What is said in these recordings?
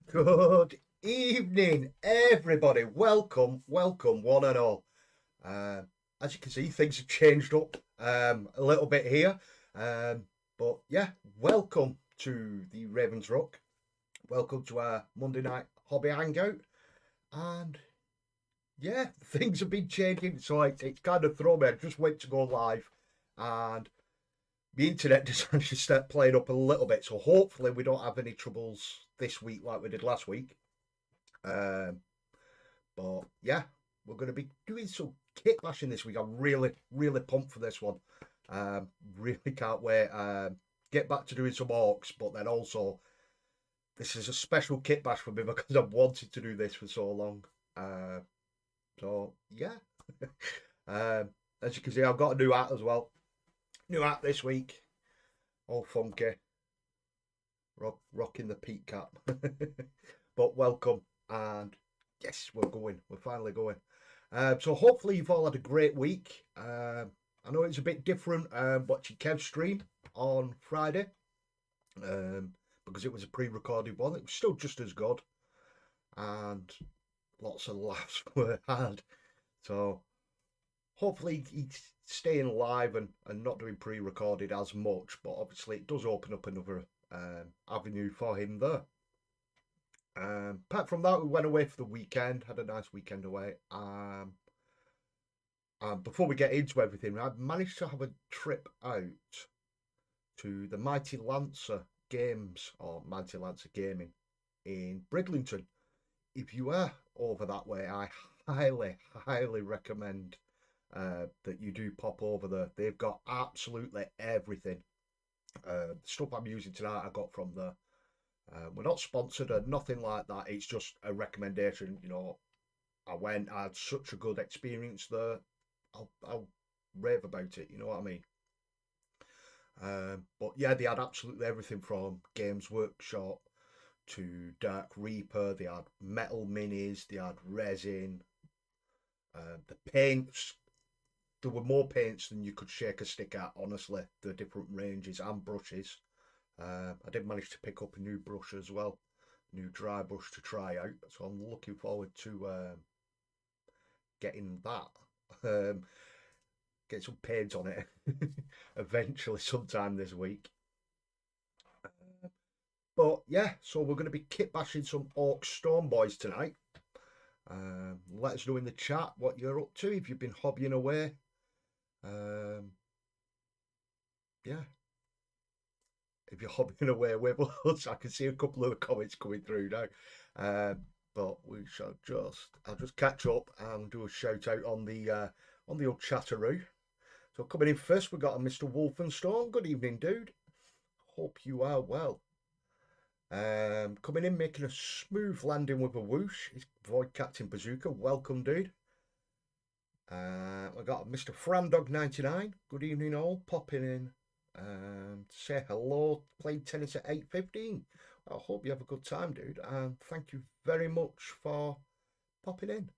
Good evening, everybody. Welcome, one and all. Uh, as you can see, things have changed up a little bit here. Um, but yeah, welcome to the Ravens Rock. Welcome to our Monday night hobby hangout. And yeah, things have been changing, so it's kind of thrown me. I just went to go live, and the internet decided to start playing up a little bit. So hopefully, we don't have any troubles this week like we did last week. Um, But yeah, we're going to be doing some kit bashing this week. I'm really pumped for this one. Really can't wait. Get back to doing some orcs, but then also this is a special kit bash for me because I've wanted to do this for so long. Uh, so yeah, um, as you can see, I've got a new hat as well. New hat this week, all funky, rocking the peak cap. But welcome, and yes, we're going. We're finally going. So hopefully you've all had a great week. I know it's a bit different watching Kev stream on Friday um, because it was a pre-recorded one. It was still just as good, and lots of laughs were had. So hopefully he's staying live and not doing pre-recorded as much. But obviously it does open up another avenue for him there. Apart from that, we went away for the weekend. Had a nice weekend away. Before we get into everything, I've managed to have a trip out to the Mighty Lancer Games or Mighty Lancer Gaming in Bridlington. If you are over that way, I highly recommend that you do pop over there. They've got absolutely everything. The stuff I'm using tonight, I got from there. We're not sponsored or nothing like that. It's just a recommendation. I went, I had such a good experience there. I'll rave about it. You know what I mean? But yeah, they had absolutely everything from Games Workshop to Dark Reaper. They had metal minis. They had resin. The paints. There were more paints than you could shake a stick at. Honestly, the different ranges and brushes. I did manage to pick up a new brush as well, new dry brush to try out. So I'm looking forward to getting that. Um, get some paint on it eventually sometime this week. But yeah, so we're going to be kit bashing some Ork Storm Boyz tonight. Let us know in the chat what you're up to if you've been hobbying away. Um, yeah, if you're hobbying away with us, I can see a couple of the comments coming through now. But I'll just catch up and do a shout out on the old chatteroo. So coming in first, we've got a Mr. Wolfenstone. Good evening, dude. Hope you are well. Coming in, making a smooth landing with a whoosh is Void Captain Bazooka. Welcome, dude. We got Mr. Frandog99. Good evening, all. Popping in to say hello. Playing tennis at 8:15. I hope you have a good time, dude. And thank you very much for popping in.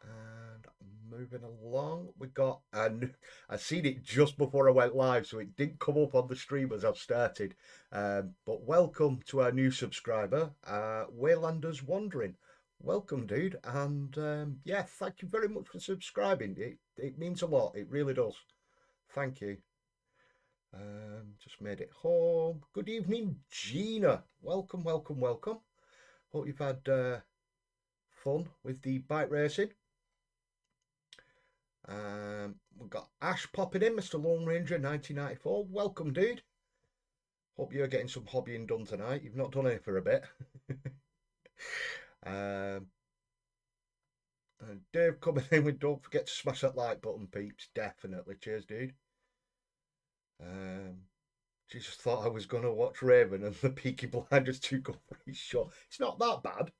And moving along, we got, and I seen it just before I went live, so it didn't come up on the stream as I've started. But welcome to our new subscriber, Waylanders Wandering. Welcome, dude, and yeah, thank you very much for subscribing. It means a lot. It really does. Thank you. Just made it home. Good evening, Gina. Welcome. Hope you've had fun with the bike racing. We've got Ash popping in, Mr. Lone Ranger 1994. Welcome, dude. Hope you're getting some hobbying done tonight. You've not done it for a bit. And Dave coming in with don't forget to smash that like button, peeps. Definitely. Cheers, dude. Just thought I was going to watch Raven and the Peaky Blinders 2 go for his shot. It's not that bad.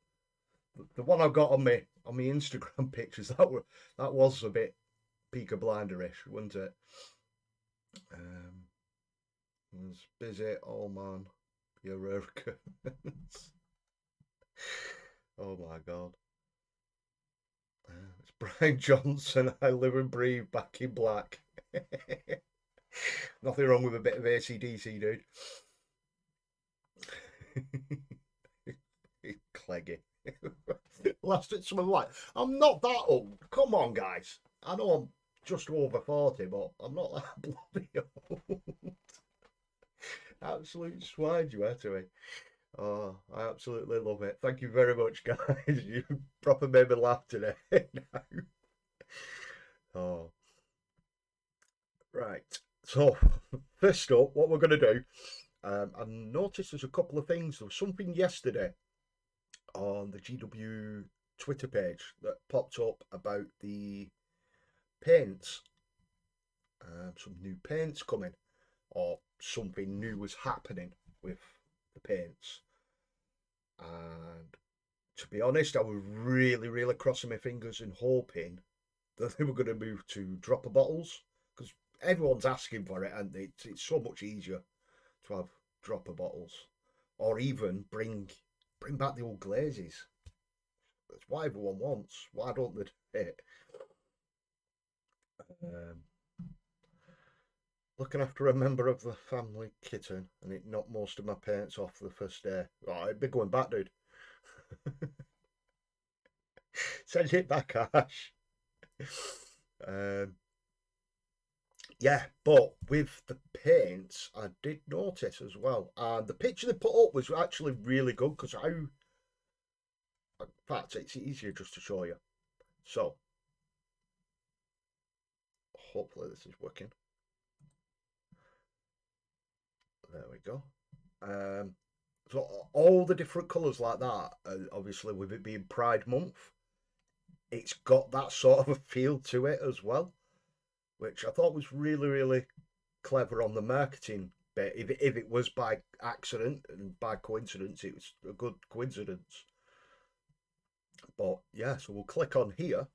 The one I've got on my Instagram pictures, that was a bit Peaky Blinder-ish, wasn't it? It was busy. Oh man, you're oh my god. It's Brian Johnson. I live and breathe back in black. Nothing wrong with a bit of ACDC, dude. leggy. Lasted some of life. I'm not that old. Come on, guys. I know I'm just over 40, but I'm not that bloody old. Absolute swine you are to me. Oh, I absolutely love it. Thank you very much, guys. You proper made me laugh today. Oh, right. So, first up, what we're going to do, I noticed there's a couple of things. There was something yesterday on the GW Twitter page that popped up about the paints. Some new paints coming, or something new was happening with the paints. And to be honest, I was really crossing my fingers and hoping that they were going to move to dropper bottles, because everyone's asking for it, and it's so much easier to have dropper bottles, or even bring back the old glazes. That's what everyone wants. Why don't they do it? Looking after a member of the family kitten, and it knocked most of my paints off the first day. Oh, it'd be going back, dude. Send it back, Ash. Yeah, but with the paints, I did notice as well. And the picture they put up was actually really good, because in fact, it's easier just to show you. So, hopefully this is working. There we go. So all the different colours like that, obviously with it being Pride Month, it's got that sort of a feel to it as well, which I thought was really clever on the marketing bit. If it was by accident and by coincidence, it was a good coincidence. But yeah, so we'll click on here.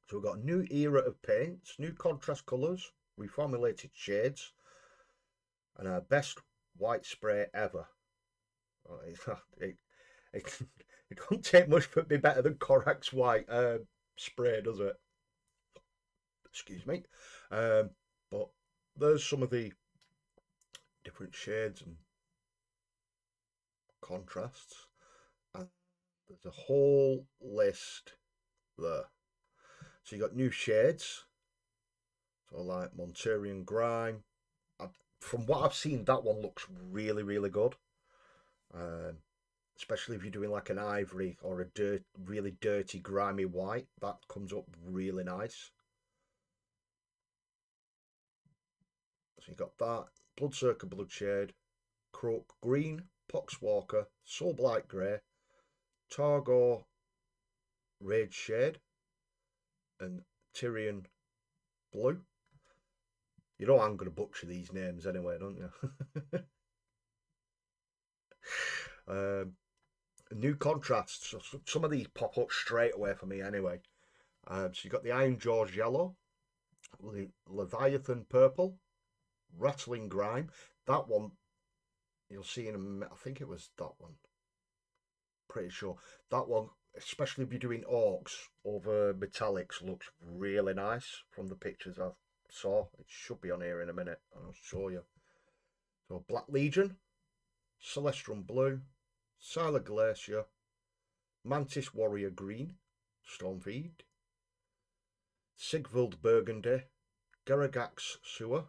So we've got a new era of paints, new contrast colours, reformulated shades, and our best white spray ever. It don't take much for it to be better than Corax white spray, does it? Excuse me. But there's some of the different shades and contrasts, and there's a whole list there. So you got new shades, so like Monterian Grime. From what I've seen, that one looks really good. Especially if you're doing like an ivory or a really dirty, grimy white, that comes up really nice. So you got that, Bloodcircle Bloodshade, Croak Green, Poxwalker, Soul Blight Grey, Targor Rage Shade, and Tyrion Blue. You know I'm going to butcher these names anyway, don't you? New contrasts. So some of these pop up straight away for me anyway. So you got the Iron Jaws Yellow, Leviathan Purple, Rattling Grime. That one you'll see in a, I think it was that one. Pretty sure that one, especially if you're doing orcs over metallics, looks really nice from the pictures I saw. It should be on here in a minute. I'll show you. So Black Legion, Celestrum Blue, Sila Glacier, Mantis Warrior Green, Stormfeed, Sigvald Burgundy, Garagax Sewer,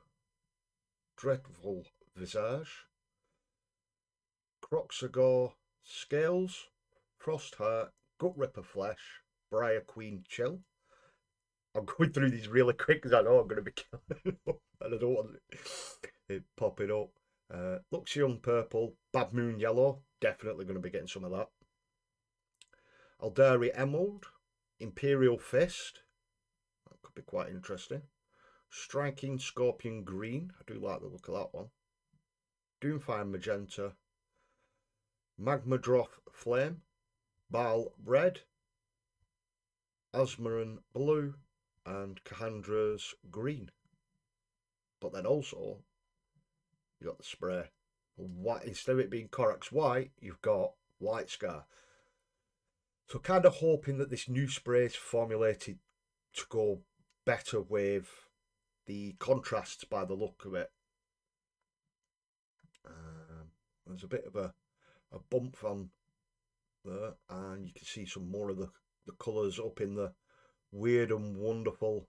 Dreadful Visage, Croxagore Scales, Frostheart, Gut Ripper Flesh, Briar Queen Chill. I'm going through these really quick because I know I'm going to be killing them and I don't want it popping up. Luxion Purple, Bad Moon Yellow, definitely going to be getting some of that. Aldari Emerald, Imperial Fist, that could be quite interesting. Striking Scorpion Green, I do like the look of that one. Doomfire Magenta, Magmadroth Flame, Baal Red, Asmaran Blue, and Kahandra's Green. But then also, you got the spray. White, instead of it being Corax White, you've got White Scar. So kind of hoping that this new spray is formulated to go better with the contrasts by the look of it. There's a bit of a bump on there, and you can see some more of the colours up in the weird and wonderful,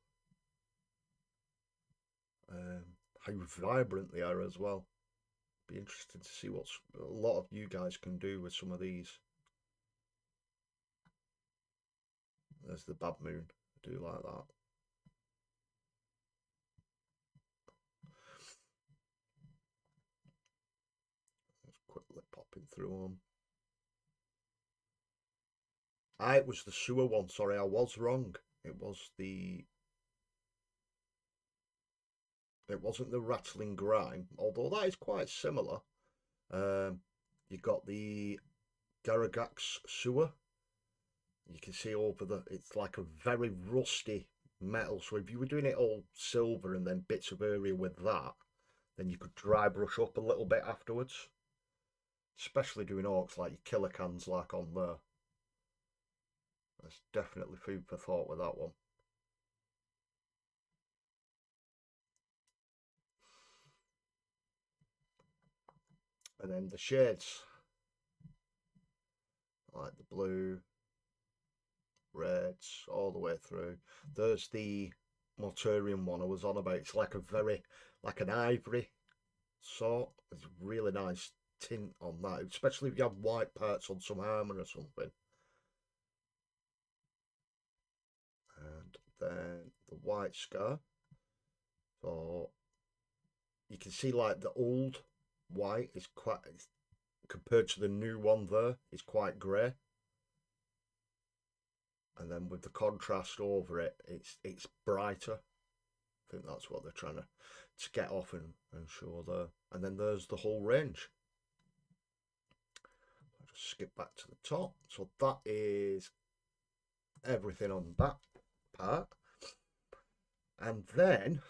how vibrant they are as well. Be interested to see what a lot of you guys can do with some of these. There's the bad moon. I do like that. Just quickly popping through them. It was the sewer one. Sorry, I was wrong. It was the. It wasn't the rattling grime, although that is quite similar. You got the Garagax sewer. You can see over the. It's like a very rusty metal. So if you were doing it all silver and then bits of area with that, then you could dry brush up a little bit afterwards. Especially doing orcs like your killer cans like on there. There's definitely food for thought with that one. And then the shades, like the blue, reds, all the way through. There's the Mortarian one I was on about. It's like a very, like an ivory sort. It's a really nice tint on that, especially if you have white parts on some armour or something. And then the white scar. So you can see like the old white is quite, compared to the new one there, is quite grey. And then with the contrast over it, it's brighter. I think that's what they're trying to get off and show there. And then there's the whole range. I'll just skip back to the top. So that is everything on that part. And then,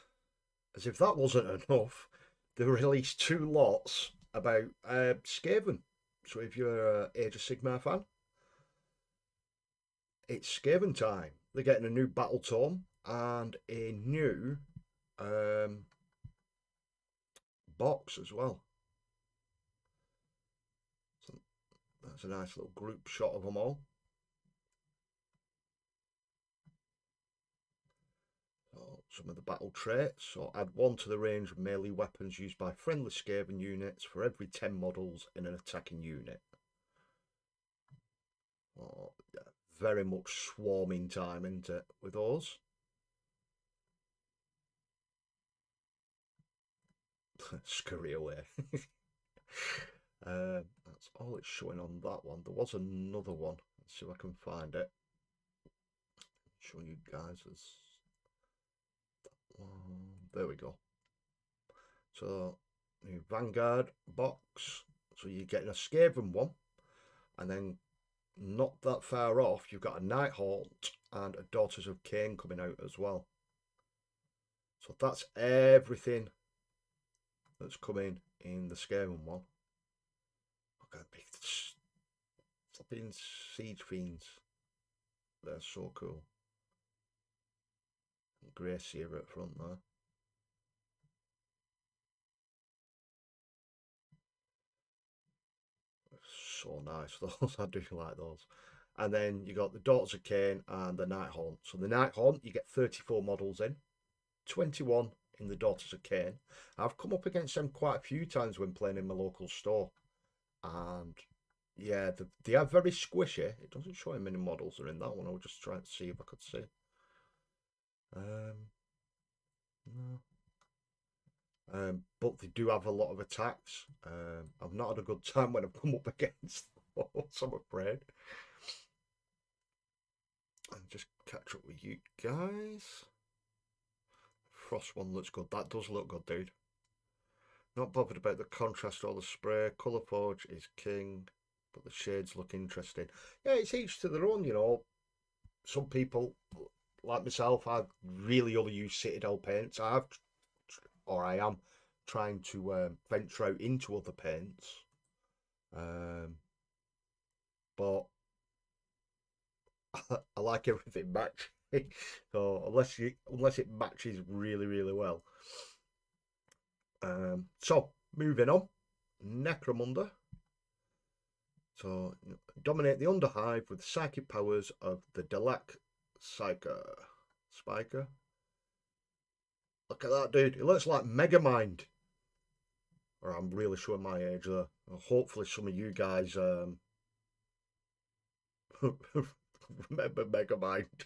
as if that wasn't enough, they released 2 lots about Skaven. So if you're an Age of Sigmar fan, it's Skaven time. They're getting a new battle tome and a new box as well. So that's a nice little group shot of them all. So some of the battle traits. So add 1 to the range of melee weapons used by friendly Skaven units for every 10 models in an attacking unit. Oh, yeah, very much swarming time, isn't it, with those? Scurry away. That's all it's showing on that one. There was another one. Let's see if I can find it. Show you guys as that one. There we go. So new Vanguard box. So you're getting a Skaven one, and then not that far off, you've got a Nighthaunt and a Daughters of Cain coming out as well. So that's everything that's coming in the Skaven one. Look at big flipping Siege Fiends. They're so cool. Grey Seer at front there. So nice, those. I do like those. And then you got the Daughters of Cain and the Nighthaunt. So the Nighthaunt, you get 34 models in, 21 in the Daughters of Cain. I've come up against them quite a few times when playing in my local store. And yeah, they are very squishy. It doesn't show how many models are in that one. I was just trying to see if I could see. No. But they do have a lot of attacks. I've not had a good time when I've come up against those, I'm afraid. And just catch up with you guys. Frost one looks good. That does look good, dude. Not bothered about the contrast or the spray. Colour Forge is king, but the shades look interesting. Yeah, it's each to their own, you know. Some people, like myself, I really only use Citadel paints. I am trying to venture out into other paints. But I like everything matching. So unless it matches really, really well. So moving on, Necromunda. So, dominate the Underhive with the psychic powers of the Dalek Spiker. Look at that, dude. It looks like Megamind. Or I'm really showing my age there. Hopefully some of you guys remember Megamind.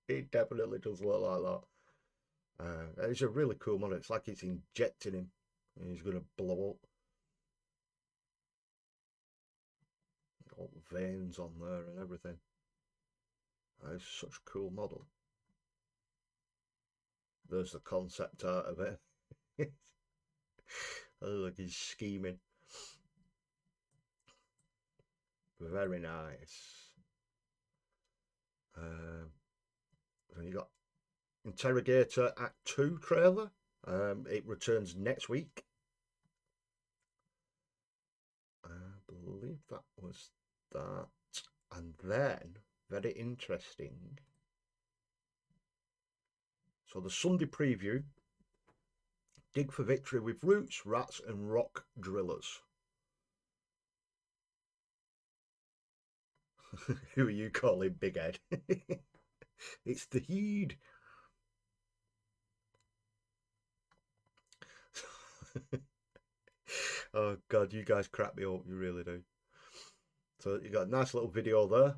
It definitely does look like that. It's a really cool model. It's like it's injecting him and he's going to blow up. All veins on there and everything. It's such a cool model. There's the concept art of it. Oh, look, he's scheming. Very nice. And you got Interrogator Act 2 trailer. It returns next week. I believe that was that. And then, very interesting. So the Sunday preview. Dig for victory with roots, rats and rock drillers. Who are you calling Big Ed? It's the Heed. Oh God, you guys crack me up, you really do. So you got a nice little video there.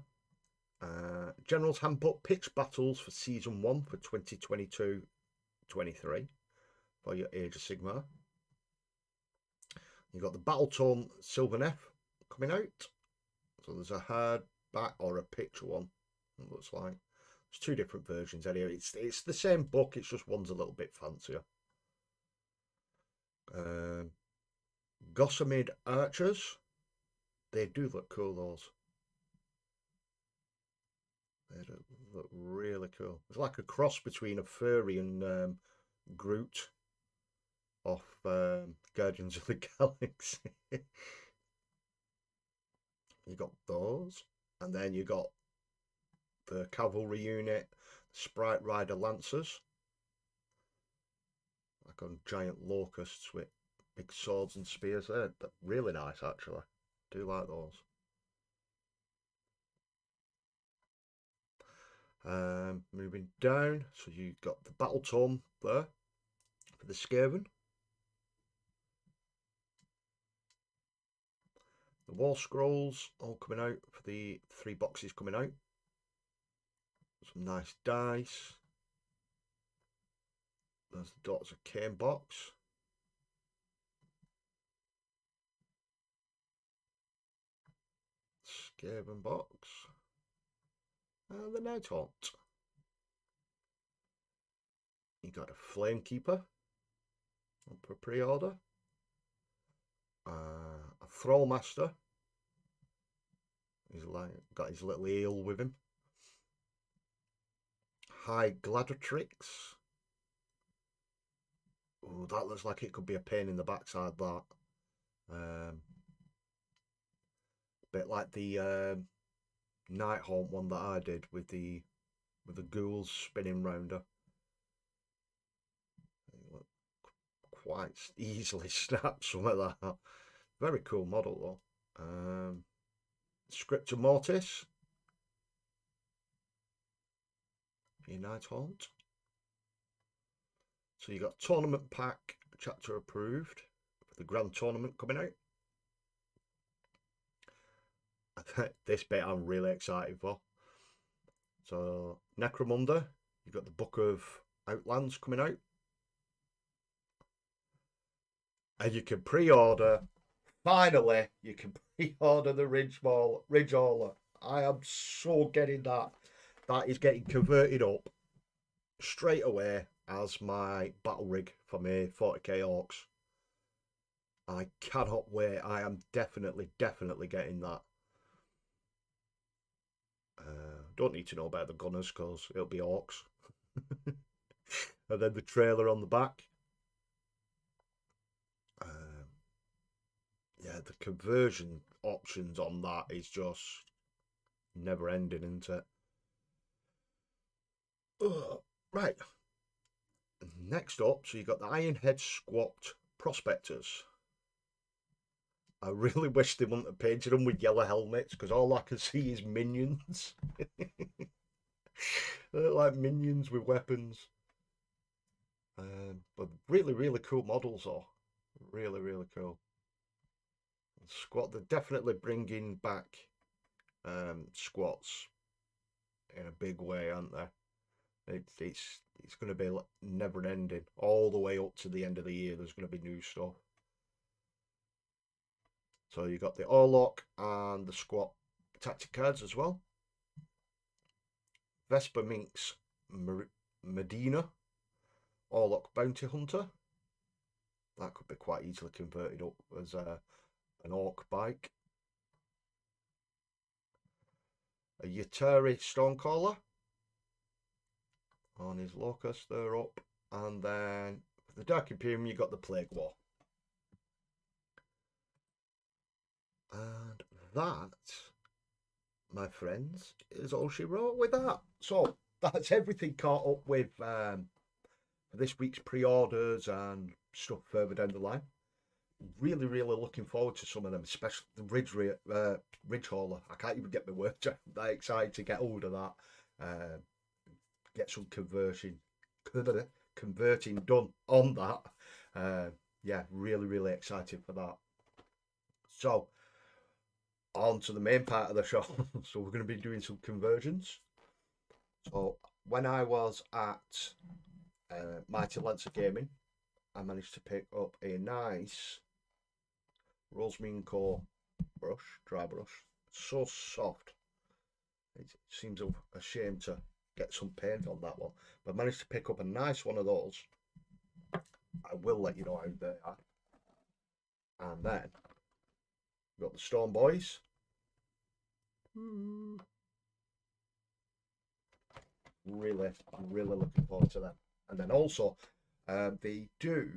General's Handbook picks battles for Season 1 for 2022-23 for your Age of Sigmar. You got the Battle Tome Sylvaneth coming out. So there's a hardback or a picture one, it looks like. There's two different versions anyway. It's the same book, it's just one's a little bit fancier. Gossamed Archers. They do look cool, those. They look really cool. It's like a cross between a furry and Groot off Guardians of the Galaxy. You got those, and then you got the cavalry unit, Sprite Rider Lancers, like on giant locusts with big swords and spears. They're really nice, actually. Do like those. Moving down, so you got the Battle Tome there for the Skaven. The War Scrolls all coming out for the 3 boxes coming out. Some nice dice. There's the Daughters of Cain box. Skaven box. And the Nighthaunt. You got a Flamekeeper for pre-order. A Thrallmaster. He's like got his little eel with him. High Gladiatrix. Oh, that looks like it could be a pain in the backside, that. Bit like the Nighthaunt one that I did with the ghouls spinning round her. Quite easily snap some of that. Very cool model though. Scriptor Mortis. For your Nighthaunt. So you got Tournament Pack chapter approved for the Grand Tournament coming out. This bit I'm really excited for. So Necromunda, you've got the Book of Outlands coming out. And you can pre-order, finally, you can pre-order the Ridge Hauler. I am so getting that. That is getting converted up straight away as my battle rig for my 40k Orks. I cannot wait. I am definitely getting that. Don't need to know about the gunners because it'll be Orks. And then the trailer on the back. Yeah, the conversion options on that is just never ending, isn't it? Right. Next up, so you've got the Ironhead Squat Prospectors. I really wish they wouldn't have painted them with yellow helmets, because all I can see is minions. They look like minions with weapons. But really, really cool models, though. Really, really cool. Squat, they're definitely bringing back squats in a big way, aren't they? It's going to be never ending all the way up to the end of the year. There's going to be new stuff. So you got the Ork and the squat tactic cards as well. Vesper Minx Medina, Ork Bounty Hunter. That could be quite easily converted up as an Ork bike. A Yatari Stormcaller on his Locust, they're up. And then for the Dark Imperium, you got the Plague War. And that, my friends, is all she wrote with that. So that's everything caught up with for this week's pre-orders and stuff further down the line. Really, really looking forward to some of them, especially the Ridge Hauler. I can't even get my words out. I'm that excited to get hold of that. Get some converting done on that. Yeah, really, really excited for that. So, on to the main part of the show. So we're going to be doing some conversions. So when I was at Mighty Lancer Gaming, I managed to pick up a nice Rosemead Co brush, dry brush. So soft. It seems a shame to get some paint on that one, but I managed to pick up a nice one of those. I will let you know how they are. And then we've got the Storm Boyz. Really, really looking forward to them. And then also, they do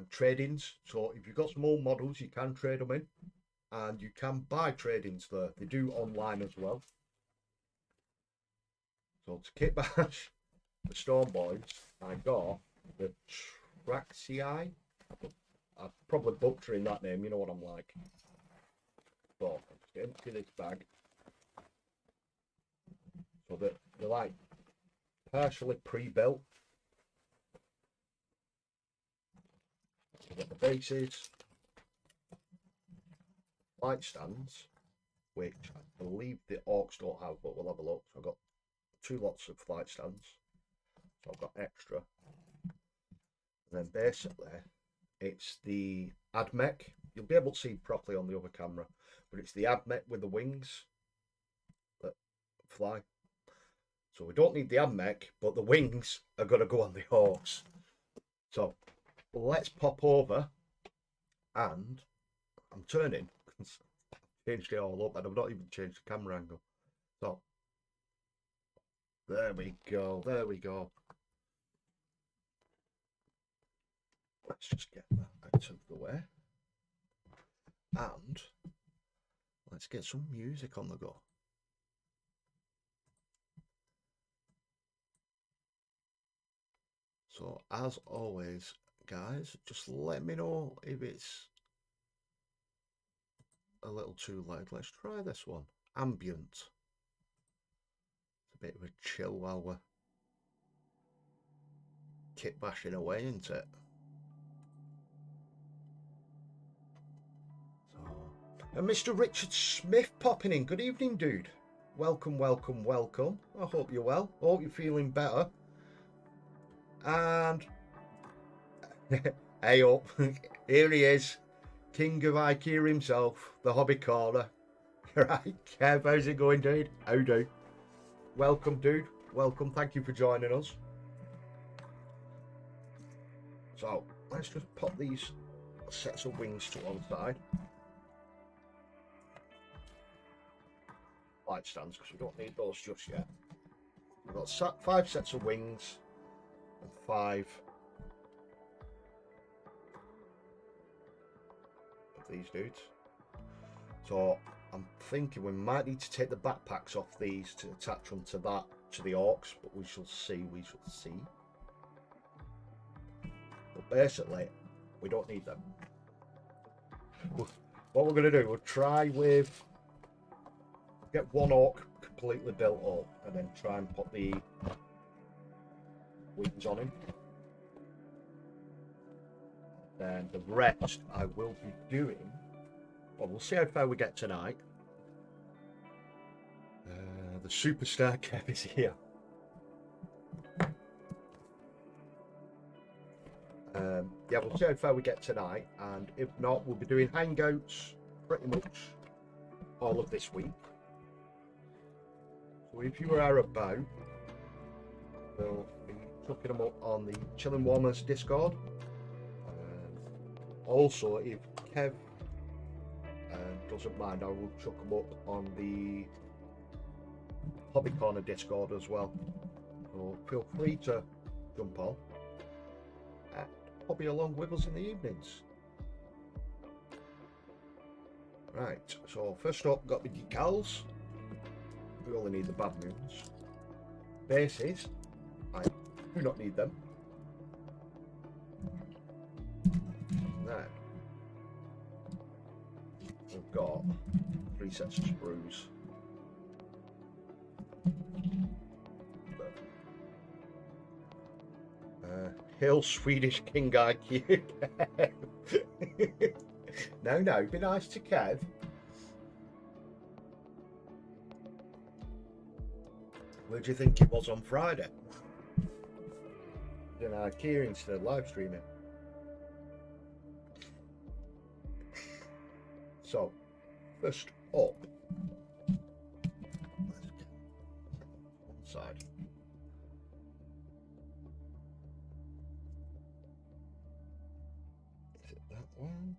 trade-ins. So if you've got some old models, you can trade them in, and you can buy trade-ins there. They do online as well. So to kit bash the Storm Boyz, I got the Traxii. I'm probably butchering that name, you know what I'm like. But let's get into this bag. So they're like partially pre-built. We've got the bases, light stands, which I believe the Orks don't have, but we'll have a look. So I've got 2 lots of light stands. So I've got extra. And then basically, it's the AdMech. You'll be able to see properly on the other camera, but it's the AdMech with the wings that fly. So we don't need the AdMech, but the wings are going to go on the Orks. So let's pop over, and I'm turning. Changed it all up, and I've not even changed the camera angle. So there we go. There we go. Let's just get that out of the way. And let's get some music on the go. So as always, guys, just let me know if it's a little too loud. Let's try this one. Ambient. It's a bit of a chill while we're kit bashing away, isn't it? And Mr. Richard Smith popping in. Good evening, dude. Welcome, welcome, welcome. I hope you're well. I hope you're feeling better. And hey up, here he is, King of IKEA himself, the Hobby Corner. Right, Kev, how's it going, dude? How do? Welcome, dude. Welcome. Thank you for joining us. So let's just pop these sets of wings to one side. Light stands, because we don't need those just yet. We've got 5 sets of wings and 5 of these dudes. So I'm thinking we might need to take the backpacks off these to attach them to the Orks, but we shall see. But basically, we don't need them. what we're going to do, we'll try with, get one orc completely built up, and then try and put the wings on him. Then the rest I will be doing, well, we'll see how far we get tonight. The superstar Kev is here. Yeah, we'll see how far we get tonight, and if not, we'll be doing hangouts pretty much all of this week. So if you are about, we'll be chucking them up on the Chilling Warmers Discord. Also, if Kev doesn't mind, I will chuck them up on the Hobby Corner Discord as well. So feel free to jump on and hobby along with us in the evenings. Right, so first up, got the decals. We only need the bad moons. Bases, I do not need them. Now, we've got 3 sets of sprues. Hail Swedish King IQ. No, be nice to Kev. Where do you think it was on Friday? In IQ instead of live streaming. So, first up, let's get one side. Is it that one?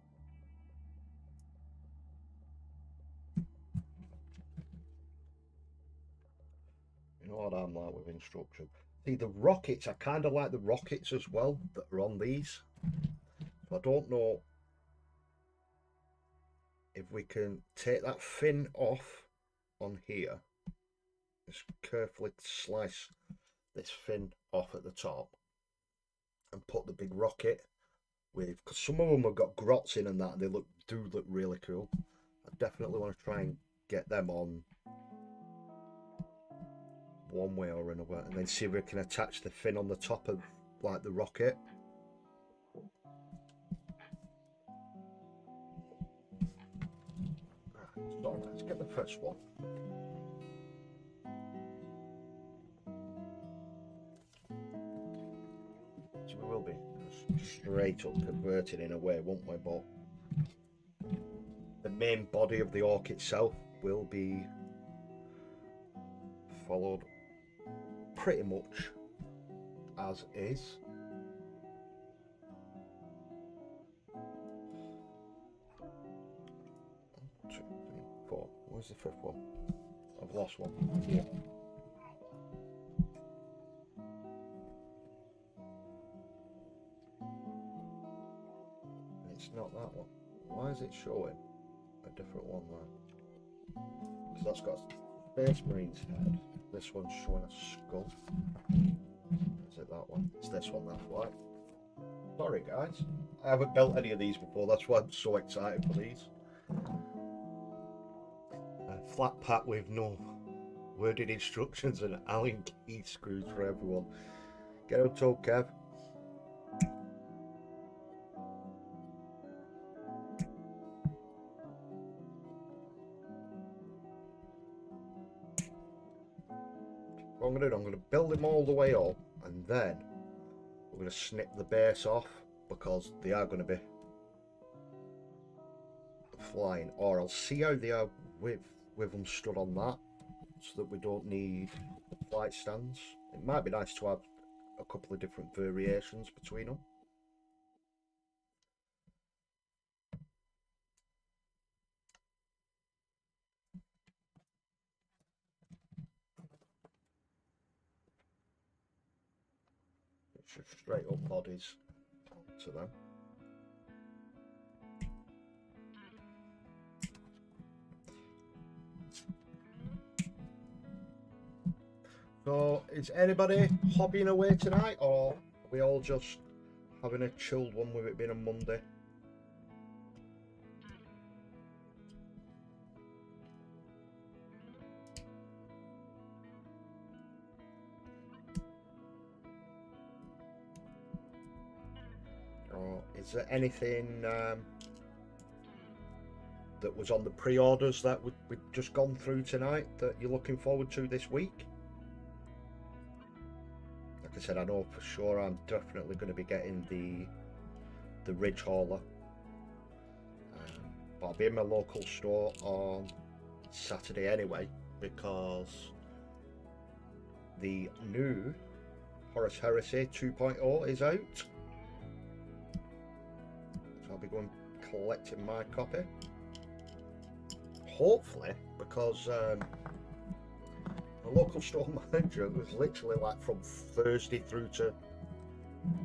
You know what I'm like with instruction. See, the rockets, I kind of like the rockets as well that are on these. So I don't know if we can take that fin off on here, just carefully slice this fin off at the top and put the big rocket with, because some of them have got grots in and that, and they do look really cool. I definitely want to try and get them on one way or another, and then see if we can attach the fin on the top of like the rocket. So let's get the first one. So we will be straight up converted in a way, won't we? But the main body of the orc itself will be followed pretty much as is. 1, 2, 3, 4. Where's the 5th one? I've lost one. Yeah. It's not that one. Why is it showing a different one there? Because that's got a Space Marine's head. This one's showing a skull. Is it that one? It's this one, that's why. Sorry guys, I haven't built any of these before, that's why I'm so excited for these. A flat pack with no worded instructions and Allen key screws for everyone. Get on top, Kev. What I'm going to build them all the way up, and then we're going to snip the base off, because they are going to be flying, or I'll see how they are with them stood on that, so that we don't need flight stands. It might be nice to have a couple of different variations between them. It's just straight up bodies to them. So, is anybody hobbying away tonight, or are we all just having a chilled one with it being a Monday? So, is there anything that was on the pre-orders that we've just gone through tonight that you're looking forward to this week? Like I said, I know for sure I'm definitely going to be getting the Ridge Hauler. But I'll be in my local store on Saturday anyway, because the new Horus Heresy 2.0 is out. So I'll be going collecting my copy. Hopefully, because the local store manager was literally like from Thursday through to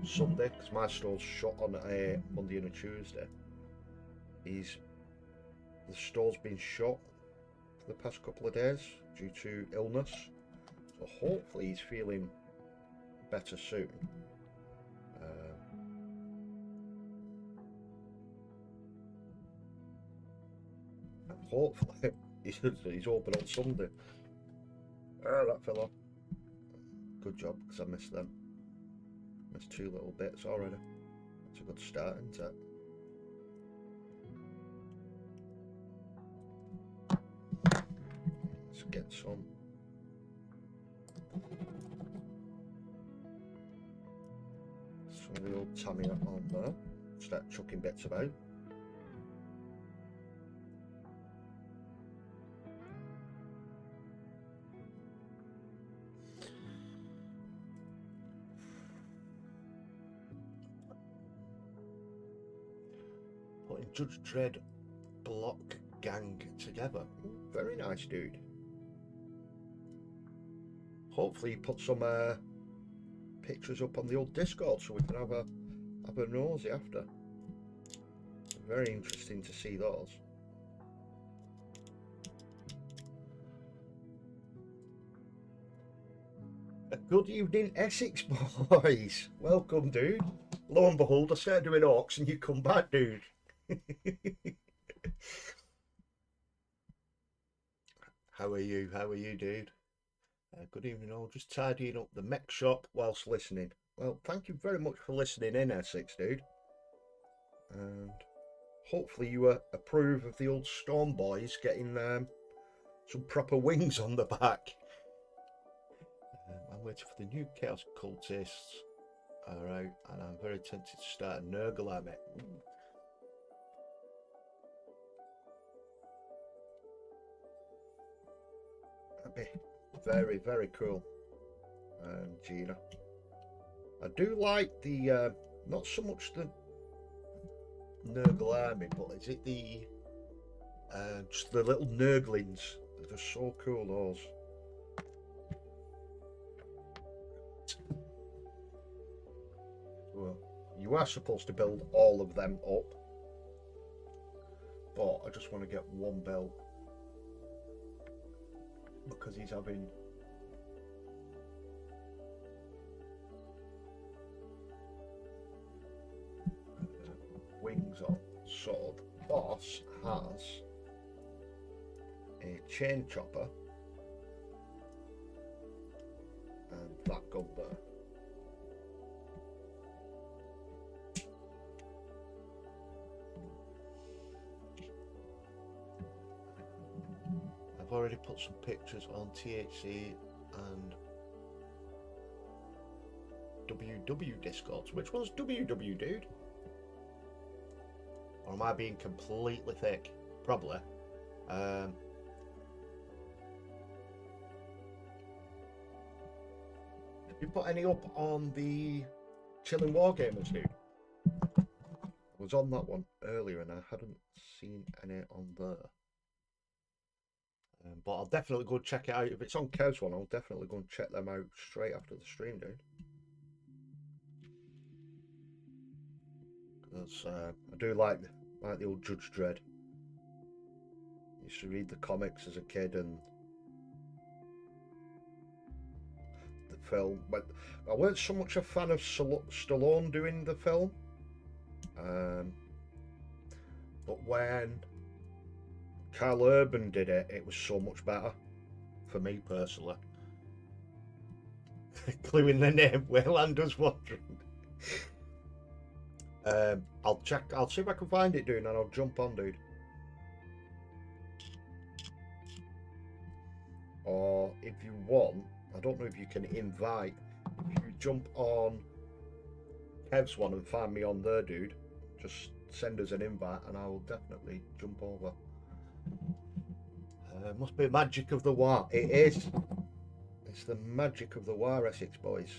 Sunday, because my store's shut on a Monday and a Tuesday. The store's been shut for the past couple of days due to illness, so hopefully he's feeling better soon. And hopefully he's open on Sunday. That fella. Good job, because I missed them. Missed 2 little bits already. That's a good start, isn't it? Let's get some. Some of the old Tamiya on there. Start chucking bits about. Putting Judge Dredd block gang together. Very nice, dude. Hopefully you put some pictures up on the old Discord so we can have a nosy after. Very interesting to see those. Good evening, Essex boys. Welcome, dude. Lo and behold, I started doing Orks and you come back, dude. How are you? How are you, dude? Good evening all. Just tidying up the mech shop whilst listening. Well, thank you very much for listening in, Essex, dude. And hopefully you approve of the old Storm Boyz getting some proper wings on the back. I'm waiting for the new Chaos Cultists. Alright, and I'm very tempted to start a Nurgle army. That'd be very, very cool. Gina. I do like the, not so much the Nurgle army, but is it the, just the little Nurglings. They're just so cool, those. Well, you are supposed to build all of them up, but I just want to get one built because he's having wings on. So the boss has a chain chopper and that gun there. I've already put some pictures on THC and WW Discords. Which one's WW, dude? Or am I being completely thick? Probably. Have you put any up on the Chilling Wargamers, dude? I was on that one earlier and I hadn't seen any on there. But I'll definitely go check it out. If it's on Kev's one, I'll definitely go and check them out straight after the stream, dude. Because I do like the old Judge Dredd. I used to read the comics as a kid and the film. But I weren't so much a fan of Stallone doing the film. But when Carl Urban did it, it was so much better for me personally. Clue in the name, Waylander's wandering. I'll check. I'll see if I can find it, dude, and I'll jump on, dude. Or if you want, I don't know if you can invite. If you jump on Kev's one and find me on there, dude, just send us an invite, and I will definitely jump over. Must be magic of the war. It is. It's the magic of the war, Essex boys.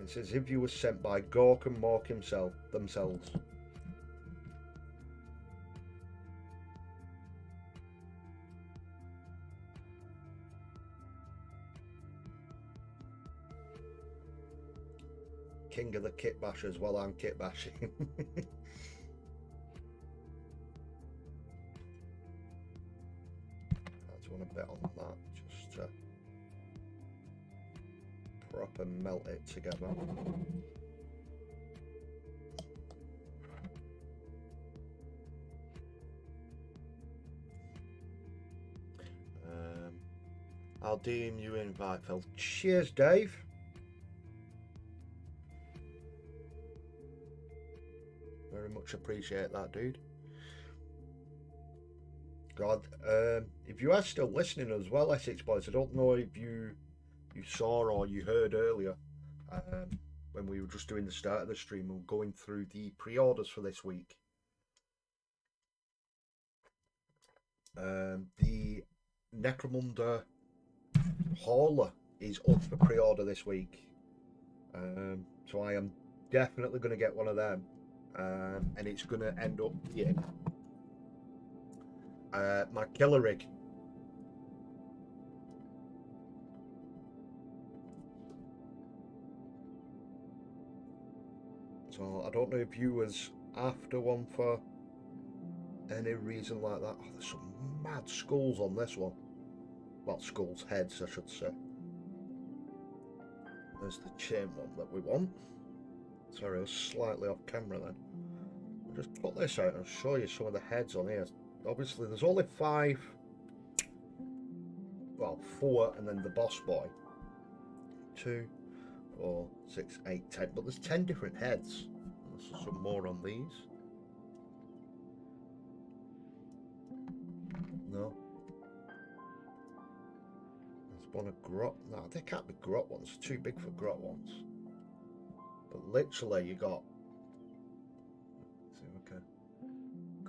It says if you were sent by Gork and Mork themselves. King of the kit bashers. Well, I'm kit bashing. I just want to bet on that. Just to proper melt it together. I'll DM you invite, Phil. Cheers, Dave. Very much appreciate that, dude. God, if you are still listening as well, Essex boys, I don't know if you saw or you heard earlier when we were just doing the start of the stream and going through the pre-orders for this week. The Necromunda Hauler is up for pre-order this week, so I am definitely going to get one of them, and it's going to end up being my killer rig. So I don't know if you was after one for any reason like that. Oh, there's some mad skulls on this one. Well, skulls, heads, I should say. There's the chain one that we want. Sorry, I was slightly off camera then. I'll just put this out and show you some of the heads on here. Obviously, there's only 5. Well, 4, and then the boss boy. 2, 4, 6, 8, 10. But there's 10 different heads. There's some more on these. No. There's one of grot. No, they can't be grot ones. Too big for grot ones. But literally, you got. Let's see if we can.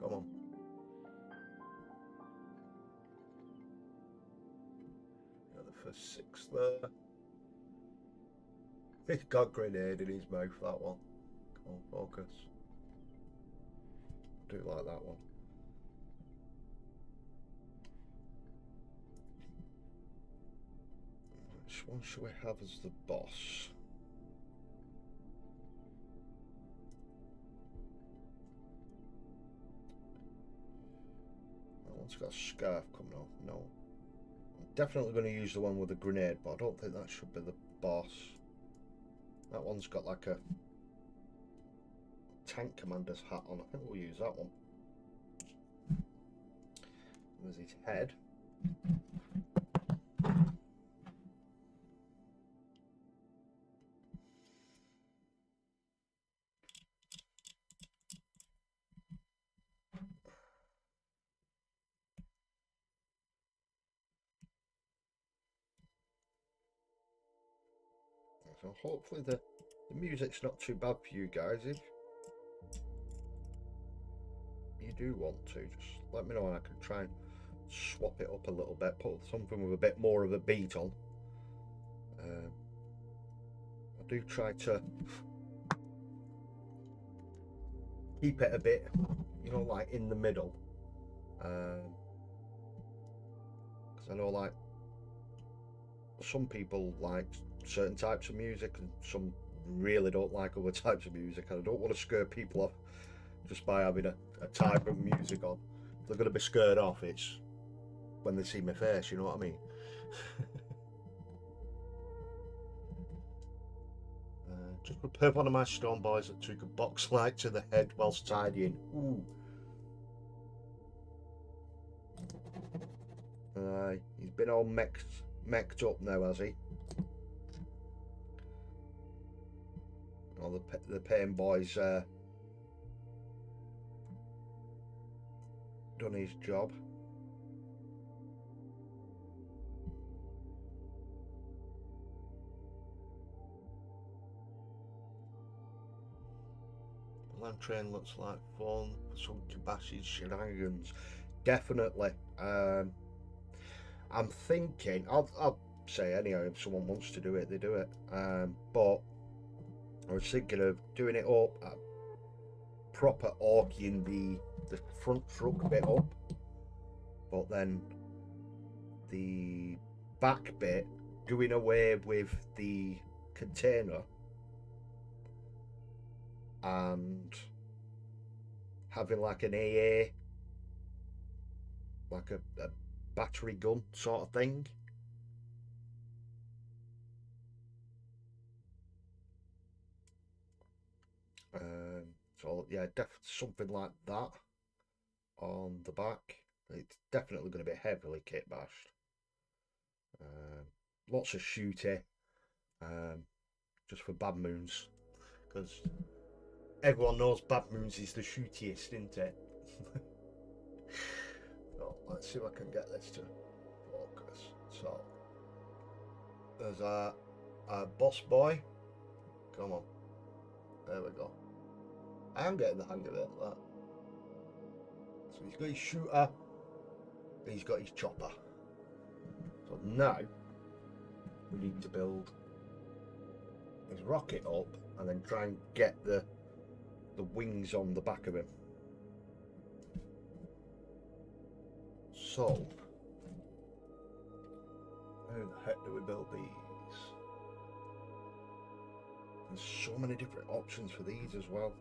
Come on. Got the first 6 there. He's got grenade in his mouth. That one. Come on, focus. I do like that one. Which one should we have as the boss? That one's got a scarf coming off. No. I'm definitely going to use the one with the grenade, but I don't think that should be the boss. That one's got like a tank commander's hat on. I think we'll use that one. There's his head. So hopefully the music's not too bad for you guys. If you do want to, just let me know and I can try and swap it up a little bit, put something with a bit more of a beat on. I do try to keep it a bit, you know, like in the middle, because I know like some people like certain types of music and some really don't like other types of music, and I don't want to scare people off just by having a type of music on. If they're going to be scared off, it's when they see my face, you know what I mean? Just prepared one of my Storm Boyz that took a box light to the head whilst tidying. Ooh. He's been all mech'd up now, has he? Well, the Pain Boy's done his job. The land train looks like fun. Some Kabashi's shenanigans. Definitely. I'm thinking, I'll say anyhow, if someone wants to do it, they do it. But I was thinking of doing it up, proper orking the front truck bit up, but then the back bit doing away with the container and having like an AA, like a battery gun sort of thing. So yeah, something like that on the back. It's definitely going to be heavily kit bashed. Lots of shooty, just for Bad Moons, because everyone knows Bad Moons is the shootiest, isn't it? So let's see if I can get this to focus. So there's our boss boy. Come on, there we go. I am getting the hang of it. That. So he's got his shooter, and he's got his chopper. So now we need to build his rocket up and then try and get the wings on the back of him. So how the heck do we build these? There's so many different options for these as well.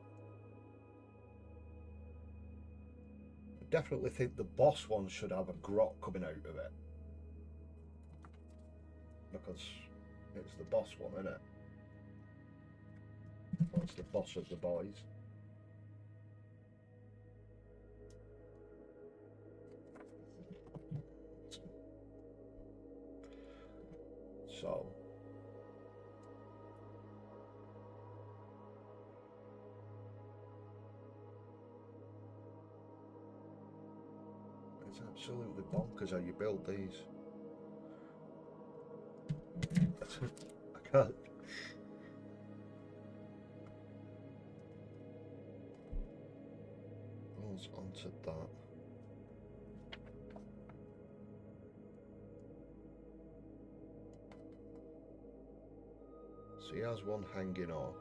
I definitely think the boss one should have a grot coming out of it, because it's the boss one, isn't it? Well, it's the boss of the boys. So it's absolutely bonkers how you build these. I can't. Goes onto that. So he has one hanging on.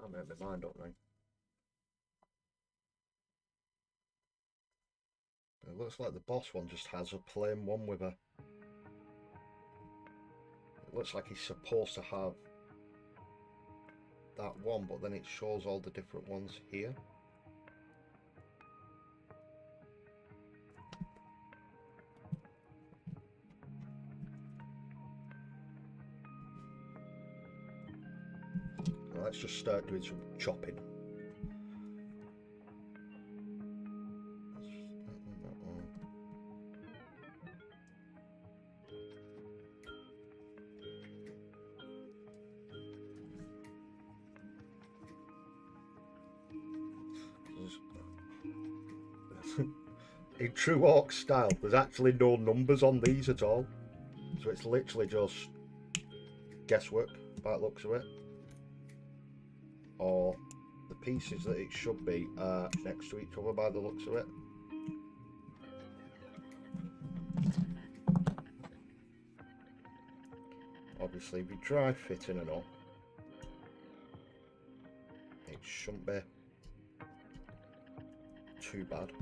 I made my mind up now. It looks like the boss one just has a plain one with a... It looks like he's supposed to have that one, but then it shows all the different ones here. Now let's just start doing some chopping. In true Ork style, there's actually no numbers on these at all, so it's literally just guesswork by the looks of it. Or the pieces that it should be are next to each other by the looks of it. Obviously, if you try fitting and all, it shouldn't be too bad.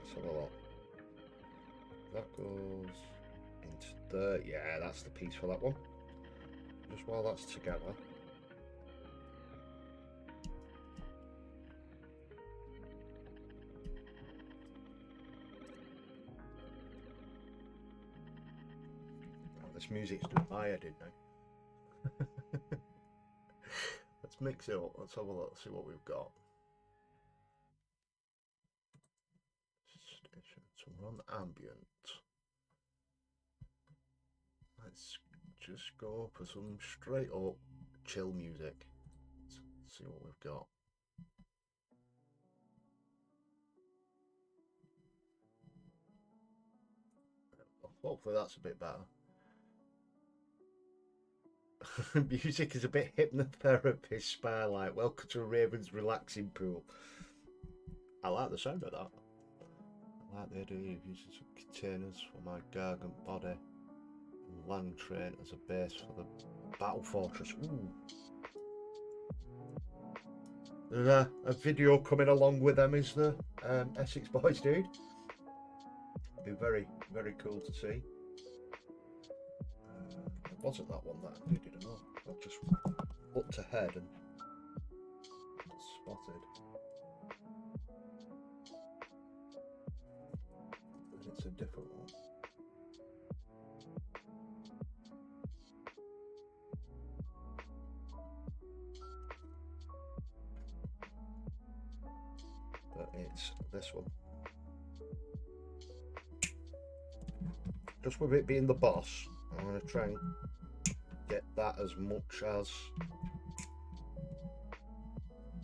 Let's have a look. That goes into there. Yeah, that's the piece for that one. Just while that's together. Oh, this music's doing my head in now. Let's mix it up. Let's have a look, see what we've got. Station. So we're on ambient. Let's just go for some straight up chill music. Let's see what we've got. Hopefully that's a bit better. Music is a bit hypnotherapy spotlight. Welcome to Raven's relaxing pool. I like the sound of that. I like the idea of using some containers for my gargant body and land train as a base for the battle fortress. Ooh. There's a video coming along with them, is the Essex Boys, dude. Be very, very cool to see. It wasn't that one that I didn't know. I just looked ahead and spotted. And it's a different one. But it's this one. Just with it being the boss, I'm going to try and get that as much as,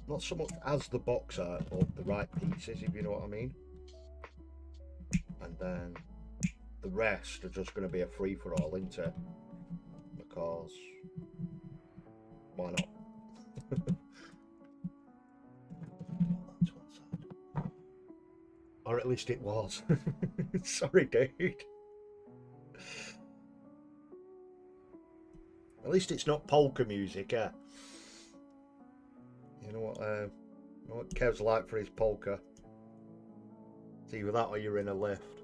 not so much as the box art, but the right pieces, if you know what I mean. And then the rest are just going to be a free-for-all, isn't it? Because why not? That's one side. Or at least it was. Sorry, dude. At least it's not polka music, eh? You know what Kev's like for his polka. It's either that or you're in a lift.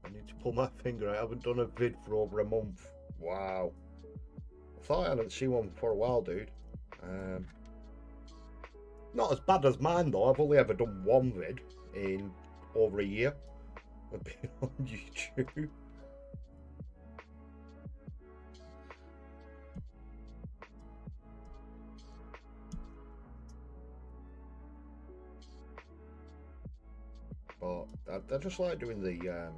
I need to pull my finger. I haven't done a vid for over a month. Wow. I thought I hadn't seen one for a while, dude. Not as bad as mine though. I've only ever done one vid in over a year. I've been on YouTube. But I just like doing the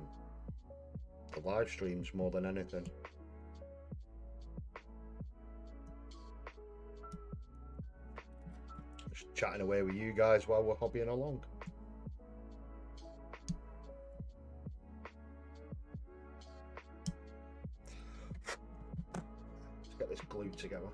live streams more than anything. Just chatting away with you guys while we're hobbying along. Let's get this glued together.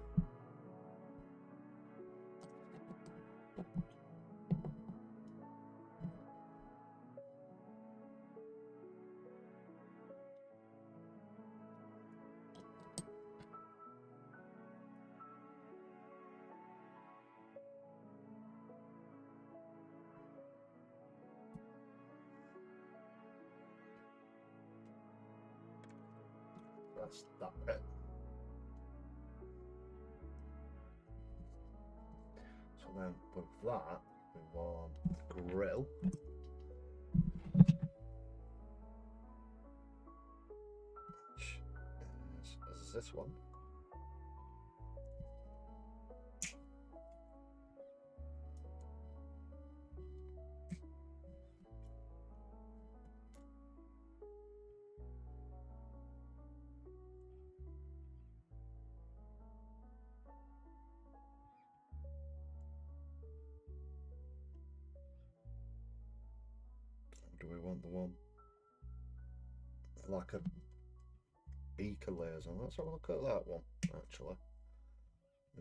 That's that bit. So then with that, we want the grill. Which is this one. Do we want the one like a beaker layers on? Let's have a look at that one actually.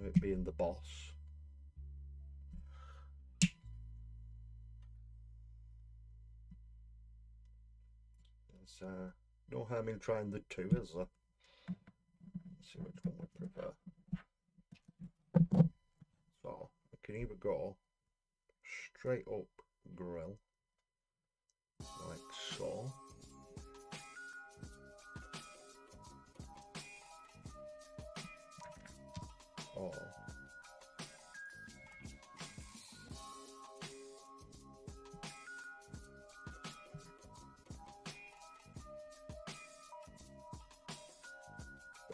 It being the boss. There's no harm in trying the two, is there? Let's see which one we prefer. So we can either go straight up grill like so, or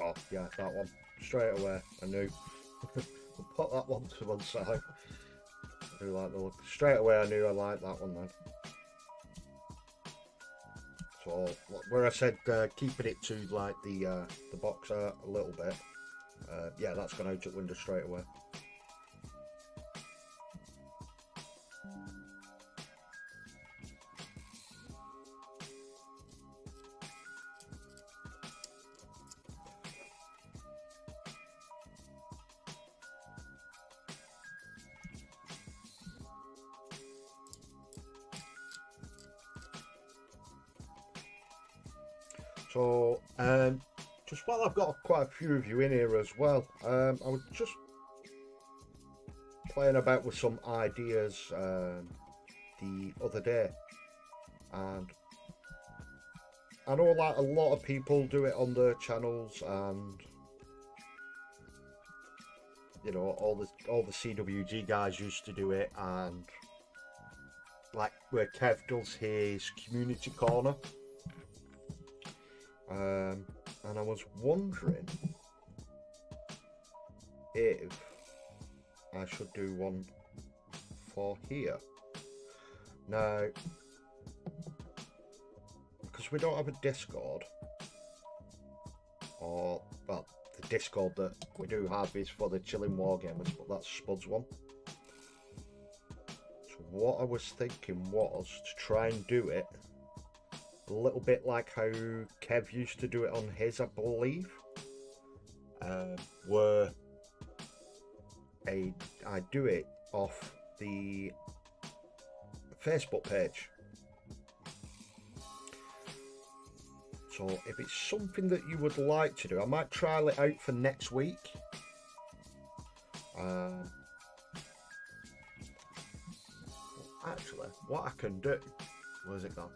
Oh, yeah, that one. Straight away, I knew. Put that one to one side. I do like the look. Straight away, I knew I liked that one then. So, where I said keeping it to like the box art a little bit, yeah, that's gone out the window straight away. So, just while I've got quite a few of you in here as well, I was just playing about with some ideas the other day, and I know like a lot of people do it on their channels, and you know all the CWG guys used to do it, and like where Kev does his community corner. And I was wondering if I should do one for here. Now, because we don't have a Discord, or, well, the Discord that we do have is for the Chilling Wargamers, but that's Spud's one. So what I was thinking was to try and do it a little bit like how Kev used to do it on his, I believe, where I do it off the Facebook page. So if it's something that you would like to do, I might trial it out for next week. Actually, what I can do, where's it gone?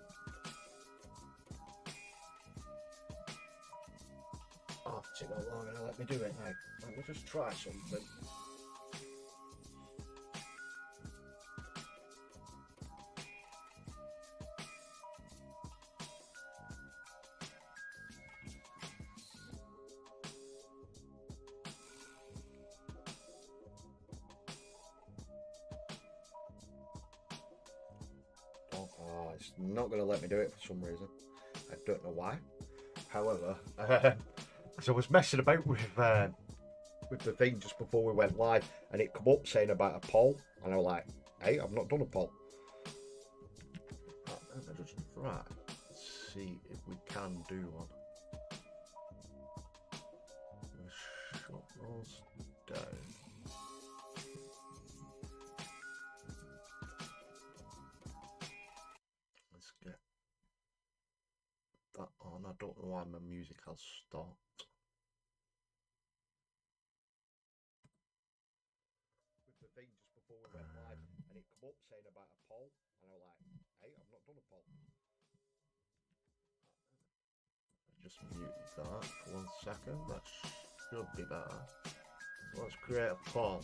Oh, it's not long enough. Let me do it now. Let me just try something. Oh, it's not going to let me do it for some reason. I don't know why. However, because I was messing about with the thing just before we went live, and it come up saying about a poll, and I was like, "Hey, I've not done a poll." Let me just try. Let's see if we can do one. Shut those down. Let's get that on. I don't know why my music has stopped. With the thing just before we went live, and it come up saying about a poll, and I was like, "Hey, I've not done a poll." Just mute that for 1 second. That should be better. So let's create a poll.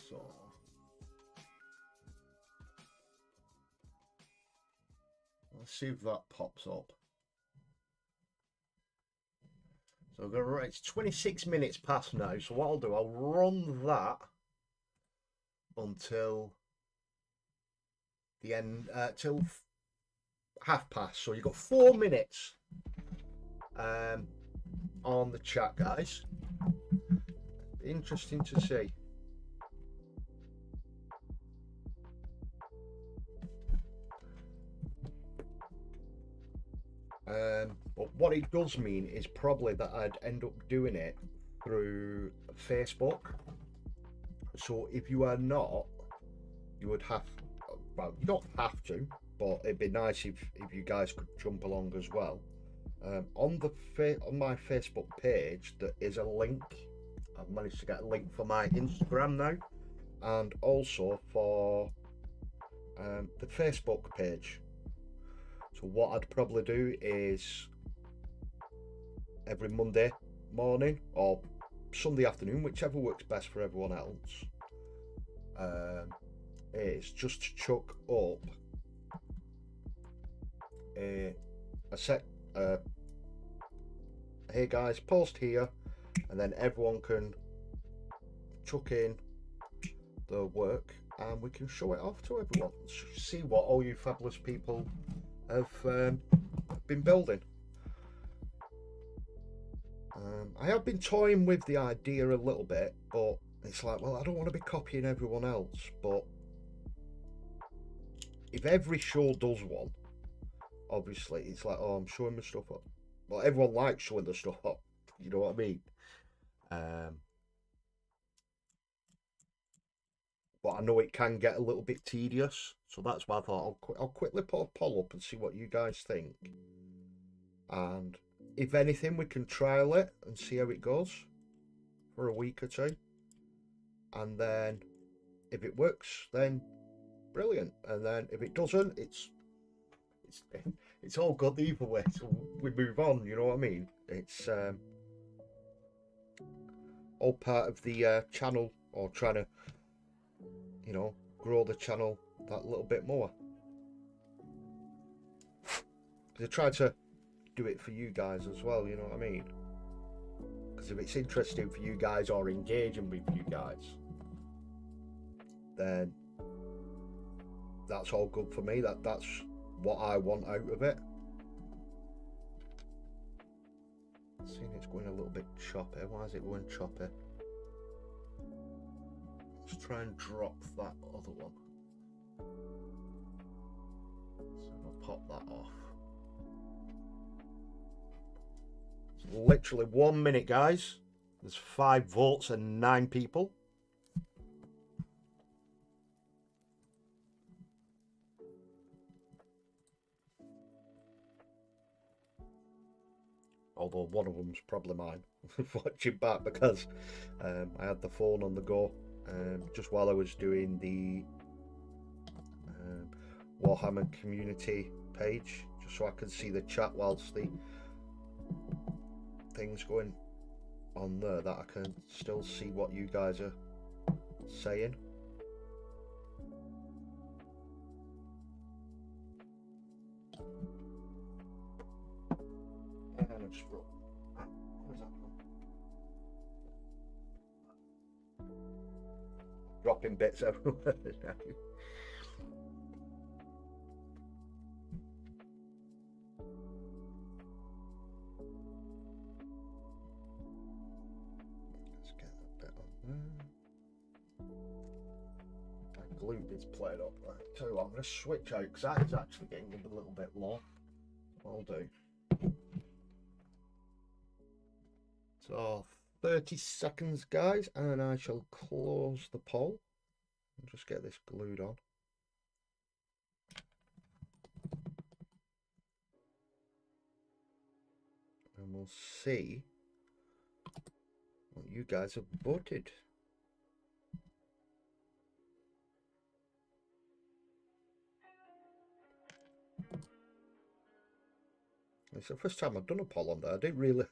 So let's see if that pops up. So we're gonna it's 26 minutes past now. So what I'll do, I'll run that until the end, till 1/2 So you've got 4 minutes on the chat, guys. Interesting to see. But what it does mean is probably that I'd end up doing it through Facebook. So if you are not, you would have, well, you don't have to, but it'd be nice if you guys could jump along as well. On my Facebook page, there is a link. I've managed to get a link for my Instagram now, and also for the Facebook page. So what I'd probably do is every Monday morning or Sunday afternoon, whichever works best for everyone else, is just to chuck up a set. Hey guys, post here, and then everyone can chuck in the work, and we can show it off to everyone. See what all you fabulous people have been building. I have been toying with the idea a little bit, but it's like, well, I don't want to be copying everyone else, but if every show does one, obviously it's like, oh, I'm showing my stuff up. Well, everyone likes showing the stuff up, you know what I mean? But I know it can get a little bit tedious, so that's why I thought I'll quickly put a poll up and see what you guys think. And if anything, we can trial it and see how it goes for a week or two, and then if it works, then brilliant. And then if it doesn't, it's all good either way, so we move on, you know what I mean? It's all part of the channel, or trying to, you know, grow the channel that little bit more. Because I try to do it for you guys as well, you know what I mean? Because if it's interesting for you guys or engaging with you guys, then that's all good for me. That's what I want out of it. Seeing it's going a little bit choppy. Why is it going choppy? Let's try and drop that other one. So I'll pop that off. It's literally 1 minute, guys. There's 5 votes and 9 people. Although one of them's probably mine, watching back, because I had the phone on the go just while I was doing the Warhammer community page, just so I could see the chat whilst the things going on there, that I can still see what you guys are saying. Where's that from? Dropping bits everywhere now. Let's get that bit on there. My glute is played up. Right, tell you what, I'm going to switch out because that is actually getting a little bit low. I'll do. So 30 seconds, guys, and I shall close the poll and just get this glued on. And we'll see what you guys have voted. It's the first time I've done a poll on there. I didn't really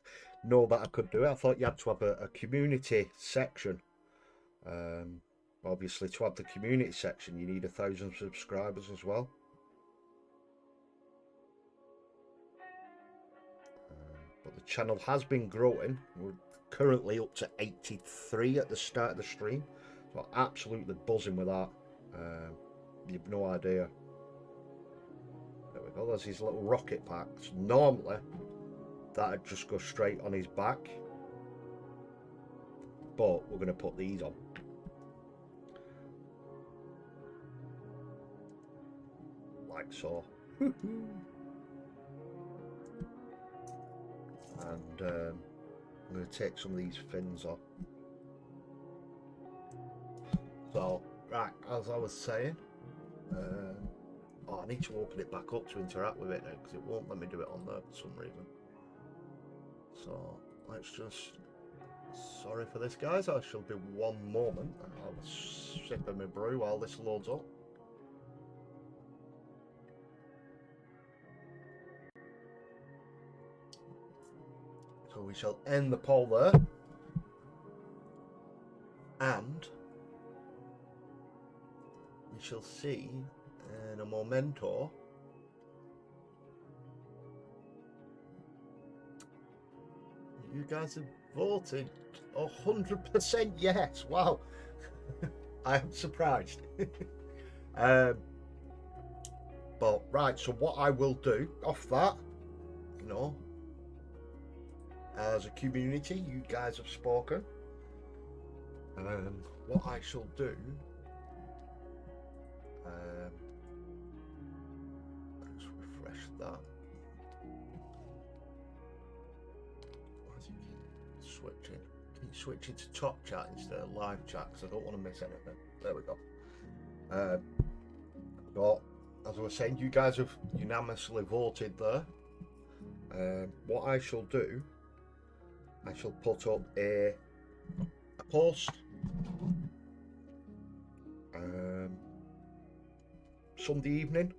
know that I could do it. I thought you had to have a community section. Obviously, to have the community section, you need 1,000 subscribers as well. But the channel has been growing. We're currently up to 83 at the start of the stream. So absolutely buzzing with that. You've no idea. There we go, there's these little rocket packs. Normally, that'd just go straight on his back. But we're going to put these on. Like so. And I'm going to take some of these fins off. So, right, as I was saying, Oh, I need to open it back up to interact with it now because it won't let me do it on there for some reason. So let's just. Sorry for this, guys. I shall be one moment. I'll sip of my brew while this loads up. So we shall end the poll there. And we shall see in a momento you guys have voted 100% yes. Wow. I am surprised. But right, so what I will do off that, you know, as a community, you guys have spoken. What I shall do, let's refresh that. Switching. Can you switch it to top chat instead of live chat? Because I don't want to miss anything. There we go. But as I was saying, you guys have unanimously voted there. What I shall do, I shall put up a post Sunday evening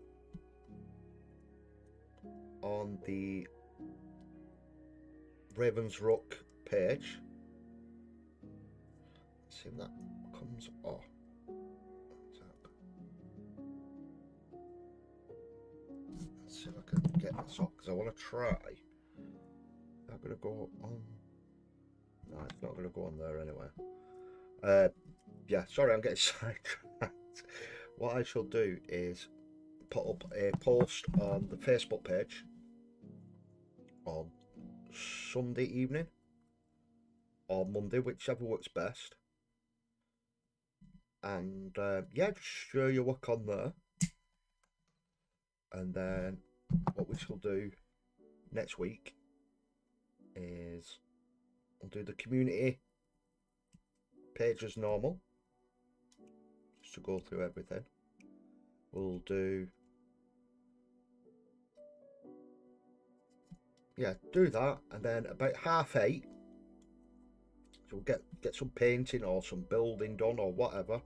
on the Ravens Rook page. Let's see if that comes off. Let's see if I can get this off because I want to try. I'm going to go on. No, it's not going to go on there anyway. Yeah, sorry, I'm getting sidetracked. What I shall do is put up a post on the Facebook page on Sunday evening or Monday, whichever works best. And yeah, just share your work on there. And then what we shall do next week is we'll do the community page as normal, just to go through everything. We'll do, yeah, do that, and then about 8:30, so we'll get some painting or some building done or whatever.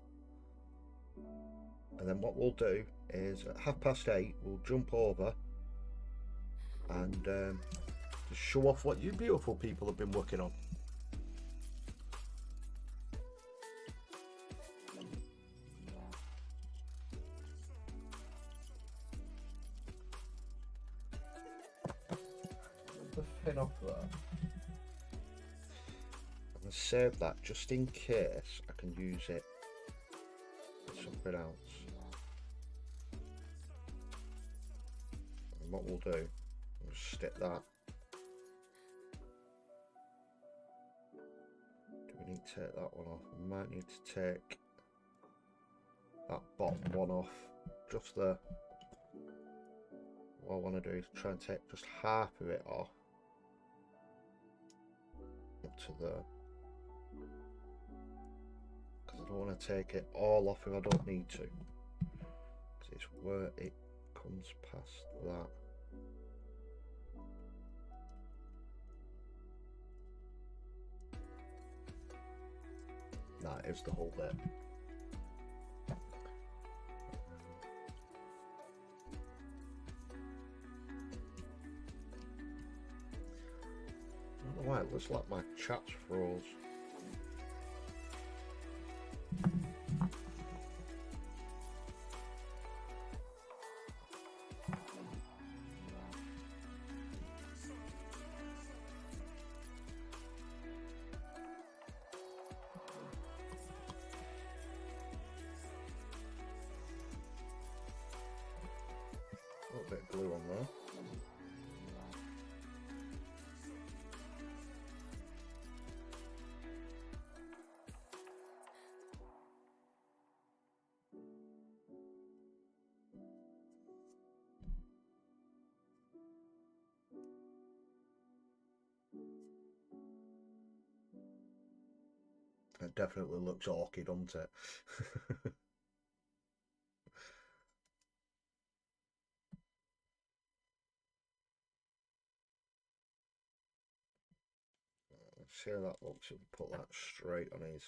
And then what we'll do is at 8:30 we'll jump over and just show off what you beautiful people have been working on. The pin off there. I'm going to save that just in case I can use it for something else. And what we'll do, we'll stick that. Do we need to take that one off? We might need to take that bottom one off just there. What I want to do is try and take just half of it off up to there, because I don't want to take it all off if I don't need to, because it's where it comes past that. Nah, it's the whole bit. I don't know why it looks like my chat's froze. A little bit of glue on there. It definitely looks orchid, doesn't it? see how that looks if we put that straight on his.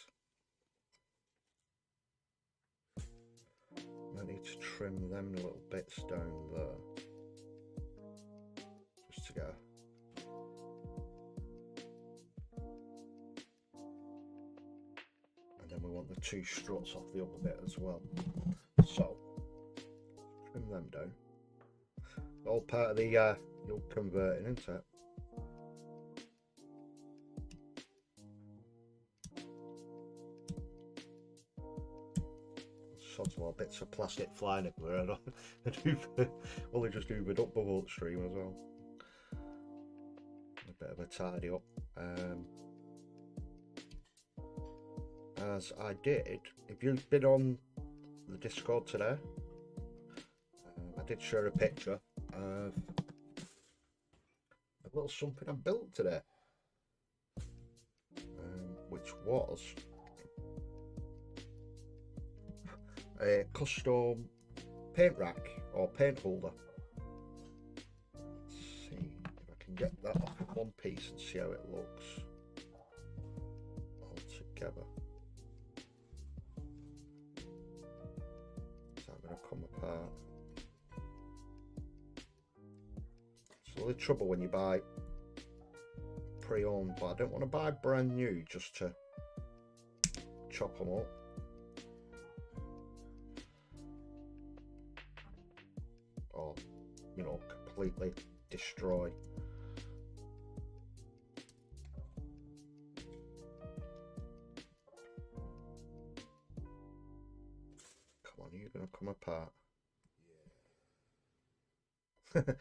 I need to trim them little bits down there. Just to go. And then we want the two struts off the upper bit as well. So, trim them down. All part of the you'll converting, isn't it? Sods more bits of plastic flying everywhere. I do only just hoovered up bubble stream as well. A bit of a tidy up. As I did, if you've been on the Discord today, I did share a picture of a little something I built today, which was a custom paint rack or paint holder. Let's see if I can get that off in one piece and see how it looks all together. Is that going to come apart? So the trouble when you buy pre-owned, but I don't want to buy brand new just to chop them up. Or, you know, completely destroy. Come on, are you going to come apart? Yeah.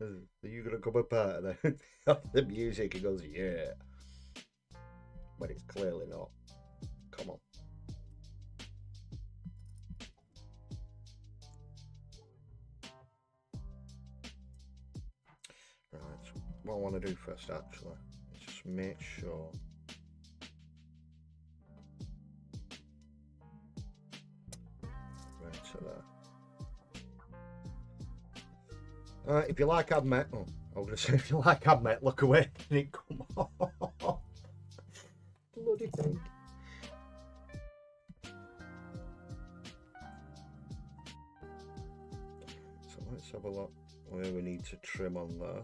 Are you going to come apart? And then the music, it goes, yeah. But it's clearly not. Come on. Right, so what I want to do first actually is just make sure right to there. Alright, if you like Admet, oh, I was going to say if you like Admet, look away and it come on. Bloody thing. So let's have a look where we need to trim on there.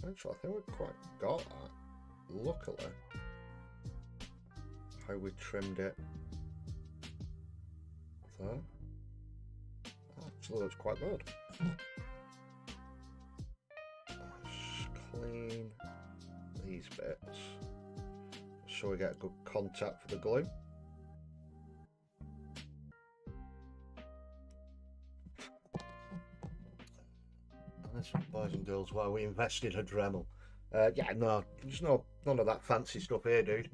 Actually, I think we've quite got that. Luckily, how we trimmed it there. Actually, looks quite good. Let's clean these bits so we get good contact for the glue. That's what, boys and girls, why we invested in a Dremel. Yeah, no, there's none of that fancy stuff here, dude.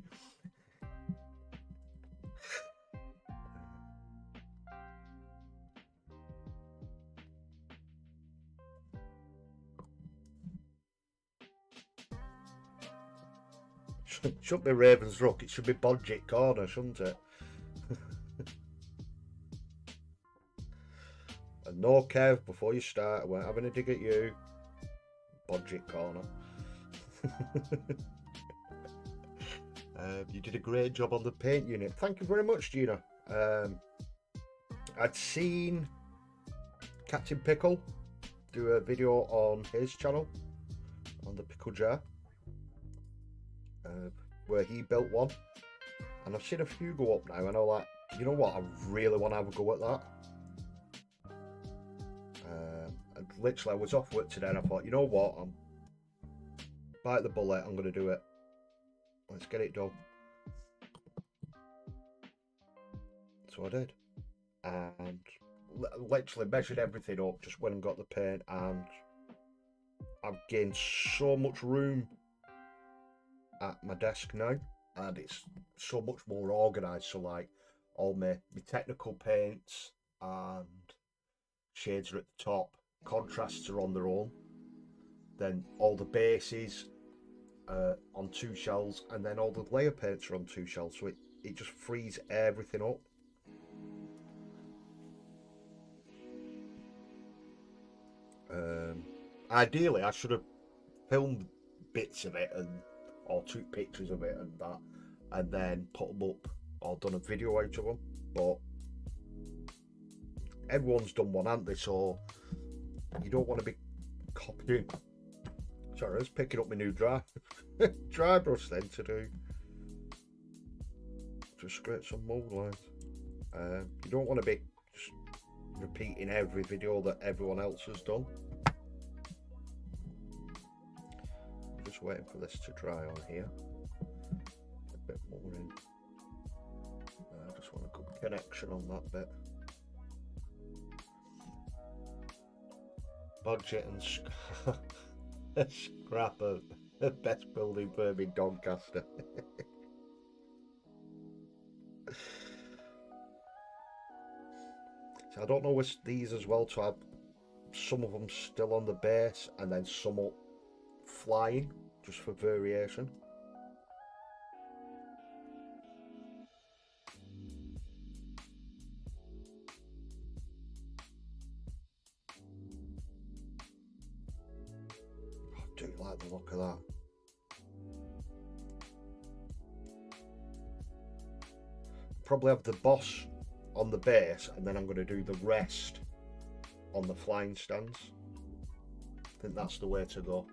Shouldn't be Raven's Rock, it should be Bodgit Corner, shouldn't it? And no Kev, before you start, I won't having a dig at you. Bodgit Corner. You did a great job on the paint unit. Thank you very much, Gina. I'd seen Captain Pickle do a video on his channel, on the Pickle Jar, where he built one. And I've seen a few go up now, and I'm like, you know what, I really want to have a go at that. And literally, I was off work today and I thought, you know what, I'm bite the bullet, I'm going to do it. Let's get it done. So I did. And literally measured everything up, just went and got the paint, and I've gained so much room at my desk now, and it's so much more organised. So like all my technical paints and shades are at the top, contrasts are on their own, then all the bases on two shelves, and then all the layer paints are on two shelves, so it just frees everything up. Ideally I should have filmed bits of it and or took pictures of it and that, and then put them up or done a video out of them. But everyone's done one, haven't they? So you don't want to be copying. Sorry, I was picking up my new dry brush then to do, just scrape some mould lines. You don't want to be just repeating every video that everyone else has done. Just waiting for this to dry on here. A bit more in. I just want a good connection on that bit. Budget and scrap of the best building firm in Doncaster. So I don't know with these as well, to have some of them still on the base and then some up flying, just for variation. I do like the look of that. Probably have the boss on the base, and then I'm going to do the rest on the flying stands. I think that's the way to go.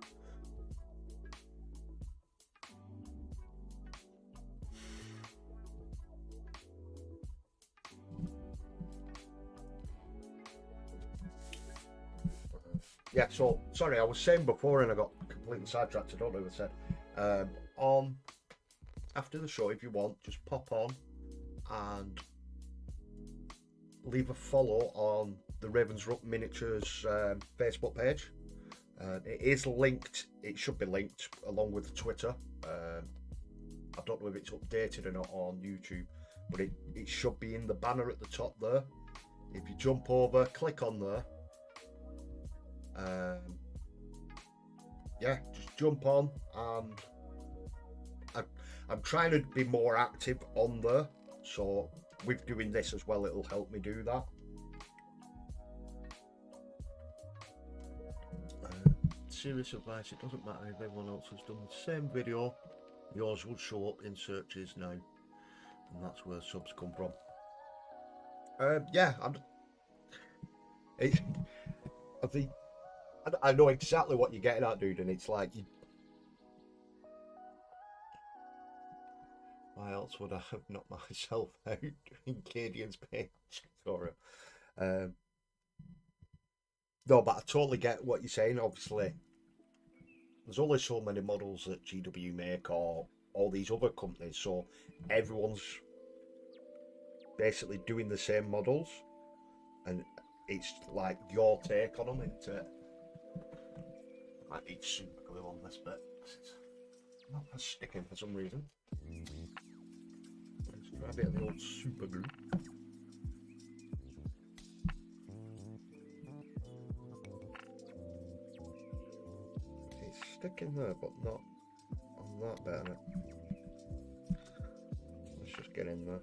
Yeah, so sorry, I was saying before and I got completely sidetracked. I don't know what I said. On after the show, if you want, just pop on and leave a follow on the Ravensruck Miniatures Facebook page. It is linked. It should be linked along with Twitter. I don't know if it's updated or not on YouTube, but it should be in the banner at the top there. If you jump over, click on there. Yeah, just jump on, and I'm trying to be more active on there, so with doing this as well, it'll help me do that. Serious advice, it doesn't matter if everyone else has done the same video, yours will show up in searches now, and that's where subs come from. Yeah, I know exactly what you're getting at, dude, and it's like, why else would I have knocked myself out in Cadian's page? Sorry. No, but I totally get what you're saying. Obviously, there's only so many models that GW make, or all these other companies, so everyone's basically doing the same models, and it's like your take on them, isn't it? I need super glue on this bit. It's not as sticking for some reason. Let's try a bit of the old super glue. It's sticking there, but not on that bit. Let's just get in there.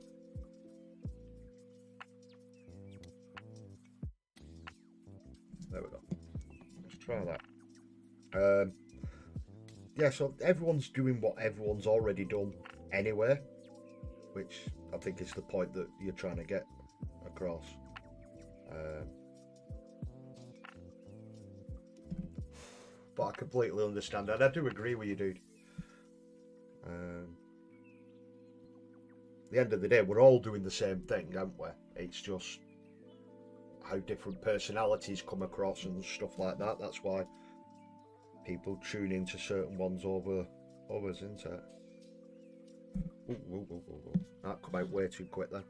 There we go. Let's try that. Yeah, so everyone's doing what everyone's already done anyway, which I think is the point that you're trying to get across. But I completely understand, and I do agree with you, dude. At the end of the day, we're all doing the same thing, aren't we? It's just how different personalities come across and stuff like that. That's why people tune into certain ones over others, isn't it? Ooh. That come out way too quick then.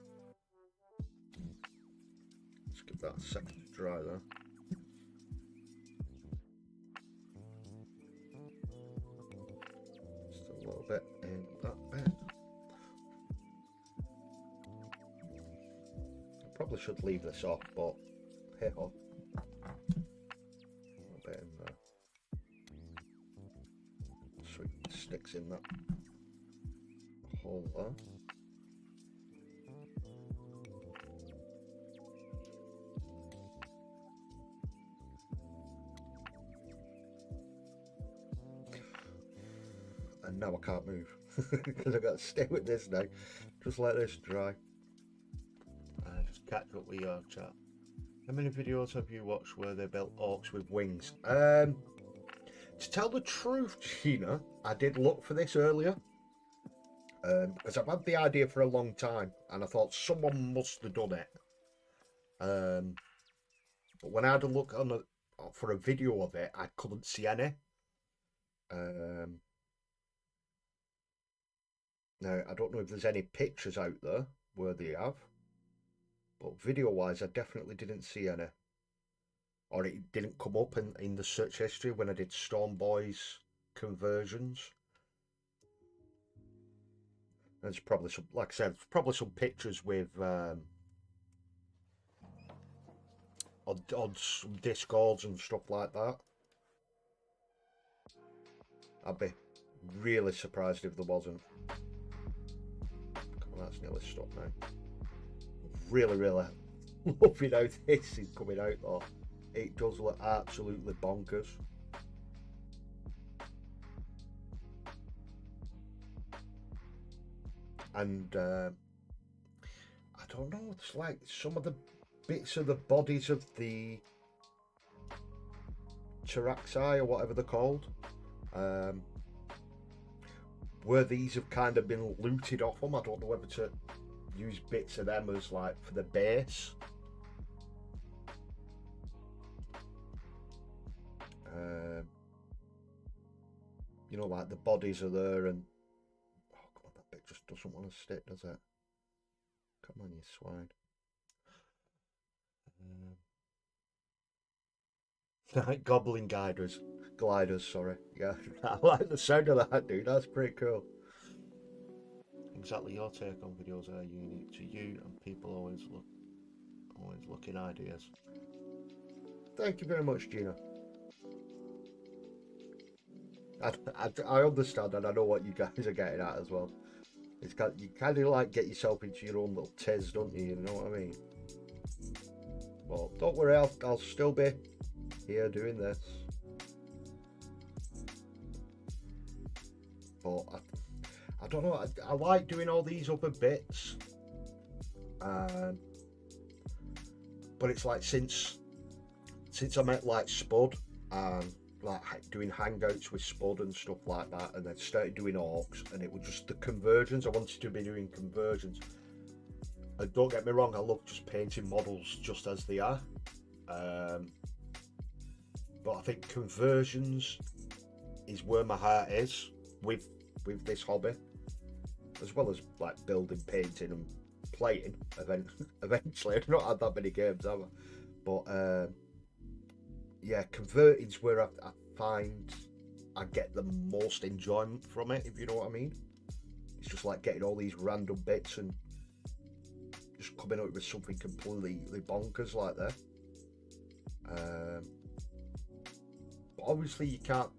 Let's give that a second to dry there. Just a little bit in that bit. I probably should leave this off, but hey ho. A bit in there. Sweet, sticks in that hole there. And now I can't move because I've got to stay with this now. Just let this dry. Just catch up with your chat. How many videos have you watched where they built orcs with wings? To tell the truth, Gina, I did look for this earlier. Because I've had the idea for a long time and I thought someone must have done it. But when I had a look on for a video of it, I couldn't see any. Now, I don't know if there's any pictures out there where they have, but video-wise, I definitely didn't see any. Or it didn't come up in the search history when I did Storm Boyz conversions. There's probably some, like I said, probably some pictures with on some Discords and stuff like that. I'd be really surprised if there wasn't. Come on, that's nearly stopped now. Really loving how this is coming out though. It does look absolutely bonkers. And I don't know, it's like some of the bits of the bodies of the Taraxi or whatever they're called, where these have kind of been looted off them. I don't know whether to use bits of them as like for the base. You know, like the bodies are there and oh god, that bit just doesn't want to stick, does it? Come on, you swine. Goblin gliders, sorry. Yeah, I like the sound of that, dude. That's pretty cool. Exactly your take on videos are unique to you, and people always look in ideas. Thank you very much, Gina. I understand, and I know what you guys are getting at as well. It's you kind of like get yourself into your own little tiz, don't you? You know what I mean? Well, don't worry, I'll still be here doing this. But I don't know. I like doing all these other bits, but it's like since I met like Spud and like doing hangouts with Spud and stuff like that, and then started doing orcs, and it was just the conversions. I wanted to be doing conversions. And don't get me wrong, I love just painting models just as they are, but I think conversions is where my heart is with this hobby, as well as like building, painting and playing eventually. I've not had that many games, have I? But yeah, converting's where I find I get the most enjoyment from it, if you know what I mean. It's just like getting all these random bits and just coming up with something completely bonkers like that. But obviously you can't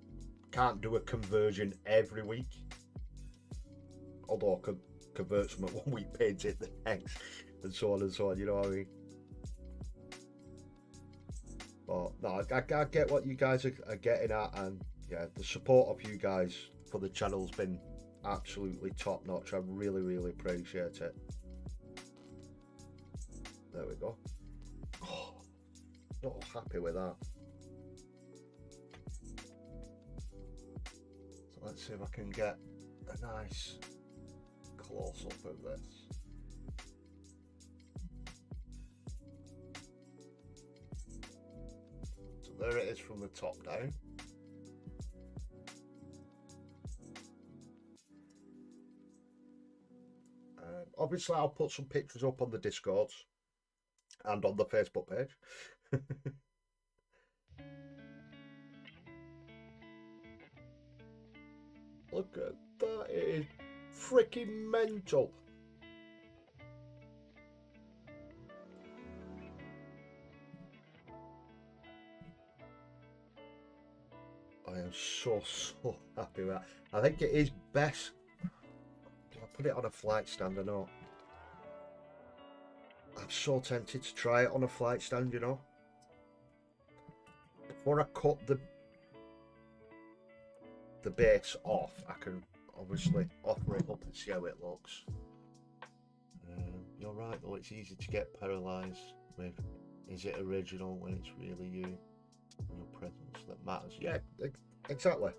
do a conversion every week. Although I could convert some at 1 week, paint it the next, and so on and so on, you know what I mean? But no, I get what you guys are getting at, and yeah, the support of you guys for the channel's been absolutely top notch. I really appreciate it. There we go. Oh, not happy with that. So let's see if I can get a nice close up of this. So there it is from the top down. Obviously I'll put some pictures up on the Discords and on the Facebook page. Look at that, it is freaking mental. I am so happy with that. I think it is best. Do I put it on a flight stand or not? I'm so tempted to try it on a flight stand, you know. Before I cut the base off, I can obviously offer it up and see how it looks. You're right though, it's easy to get paralysed with is it original when it's really you and your presence that matters. Yeah, exactly.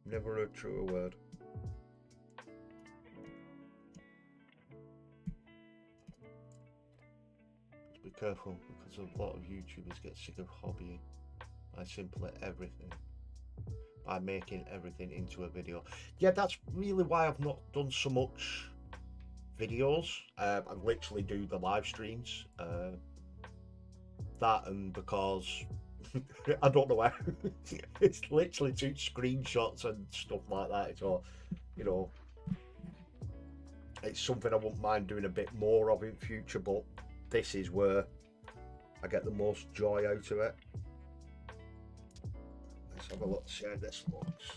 Never a truer word. Just be careful because a lot of YouTubers get sick of hobbying by simply everything. By making everything into a video. Yeah, that's really why I've not done so much videos. I literally do the live streams. That and because I don't know why. It's literally 2 screenshots and stuff like that. So, you know, it's something I wouldn't mind doing a bit more of in future, but this is where I get the most joy out of it. Let's have a look, see how this looks.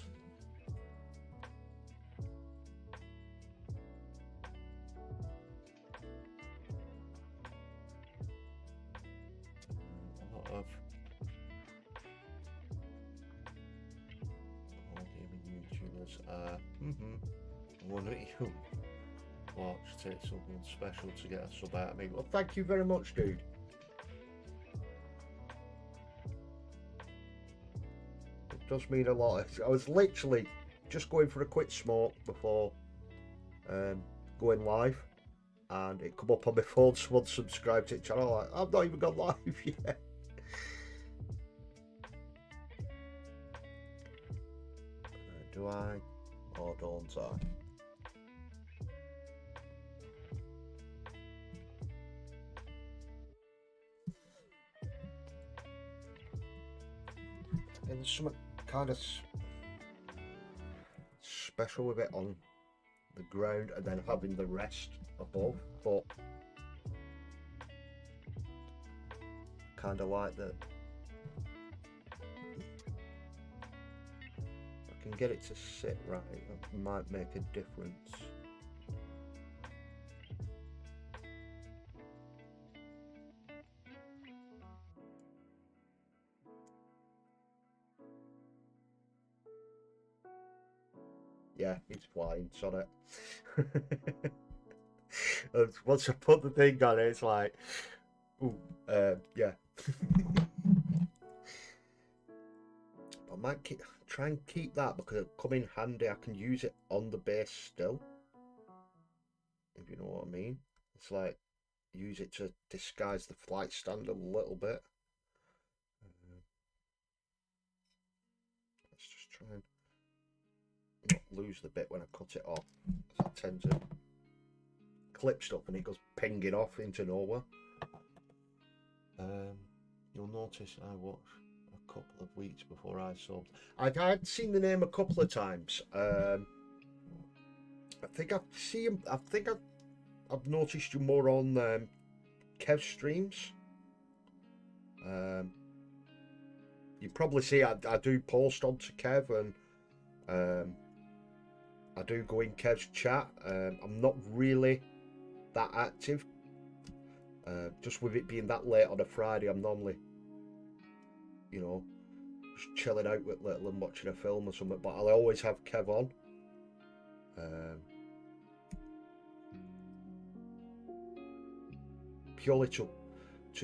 A lot of gaming YouTubers are one of you watch take something special to get a sub out of me. Well, thank you very much, dude. Does mean a lot. I was literally just going for a quick smoke before going live, and it come up on my phone. Someone subscribed to the channel. Like, I've not even gone live yet. Do I or don't I? And there's something kind of special with it on the ground and then having the rest above, but kind of like that I can get it to sit right. That might make a difference. Yeah, he's flying, on it. Once I put the thing on it, it's like, ooh, yeah. I might try and keep that because it'll come in handy. I can use it on the base still, if you know what I mean. It's like, use it to disguise the flight stand a little bit. Let's just try and not lose the bit when I cut it off. I tend to clip stuff and it goes pinging off into nowhere. You'll notice I watched a couple of weeks before I subbed. I'd seen the name a couple of times. I think I've seen. I think I've noticed you more on Kev streams. You probably see I do post onto Kev and I do go in Kev's chat. I'm not really that active. Just with it being that late on a Friday, I'm normally, you know, just chilling out with Little and watching a film or something. But I'll always have Kev on. Purely to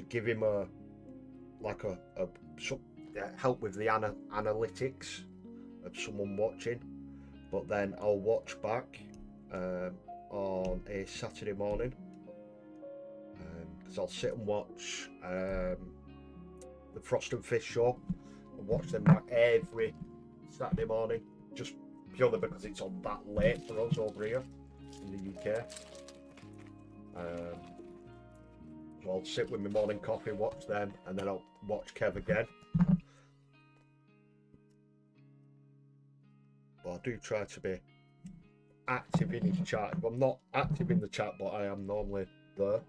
give him help with the analytics of someone watching. But then I'll watch back on a Saturday morning because I'll sit and watch the Frost and Fish show and watch them back every Saturday morning, just purely because it's on that late for us over here in the UK. So I'll sit with my morning coffee, watch them, and then I'll watch Kev again. But I do try to be active in his chat. If I'm not active in the chat, but I am normally there.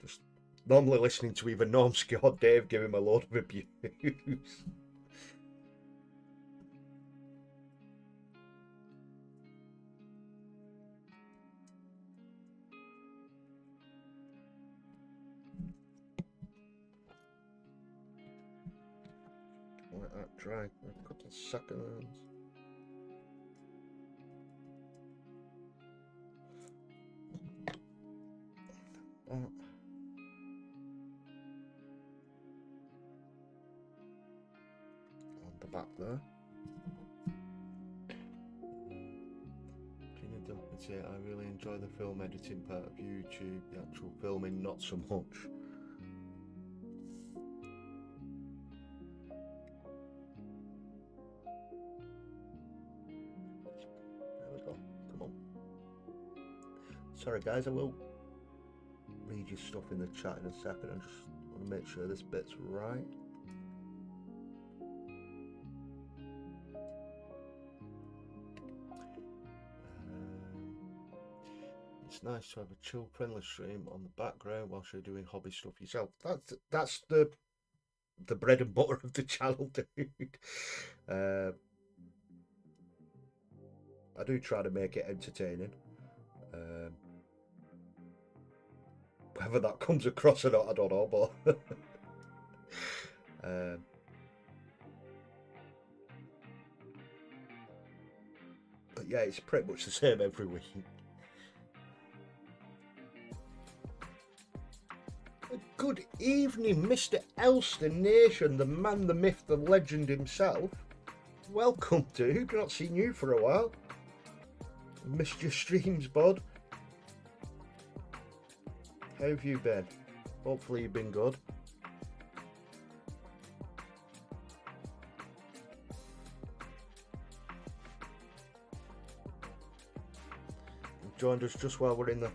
Just normally listening to either Normsky or Dave give him a load of abuse. let that dry for a couple of seconds. On the back there. I really enjoy the film editing part of YouTube, the actual filming not so much. There we go, come on. Sorry guys, I will read your stuff in the chat in a second. I just want to make sure this bit's right. It's nice to have a chill, friendly stream on the background whilst you're doing hobby stuff yourself. That's the bread and butter of the channel, dude. I do try to make it entertaining. Whether that comes across or not, I don't know, but but yeah, it's pretty much the same every week. Good evening, Mr. Elster Nation, the man, the myth, the legend himself. Welcome, dude. Not seen you for a while. Missed your streams, bud. How have you been? Hopefully you've been good. You've joined us just while we're in the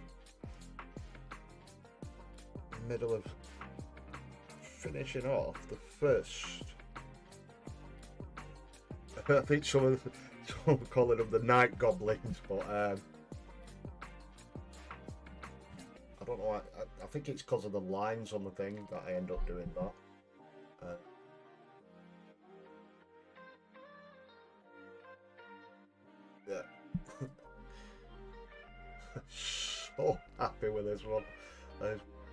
middle of finishing off the first. I think some are calling them the night goblins, but I don't know. I think it's because of the lines on the thing that I end up doing that. Yeah. So happy with this one.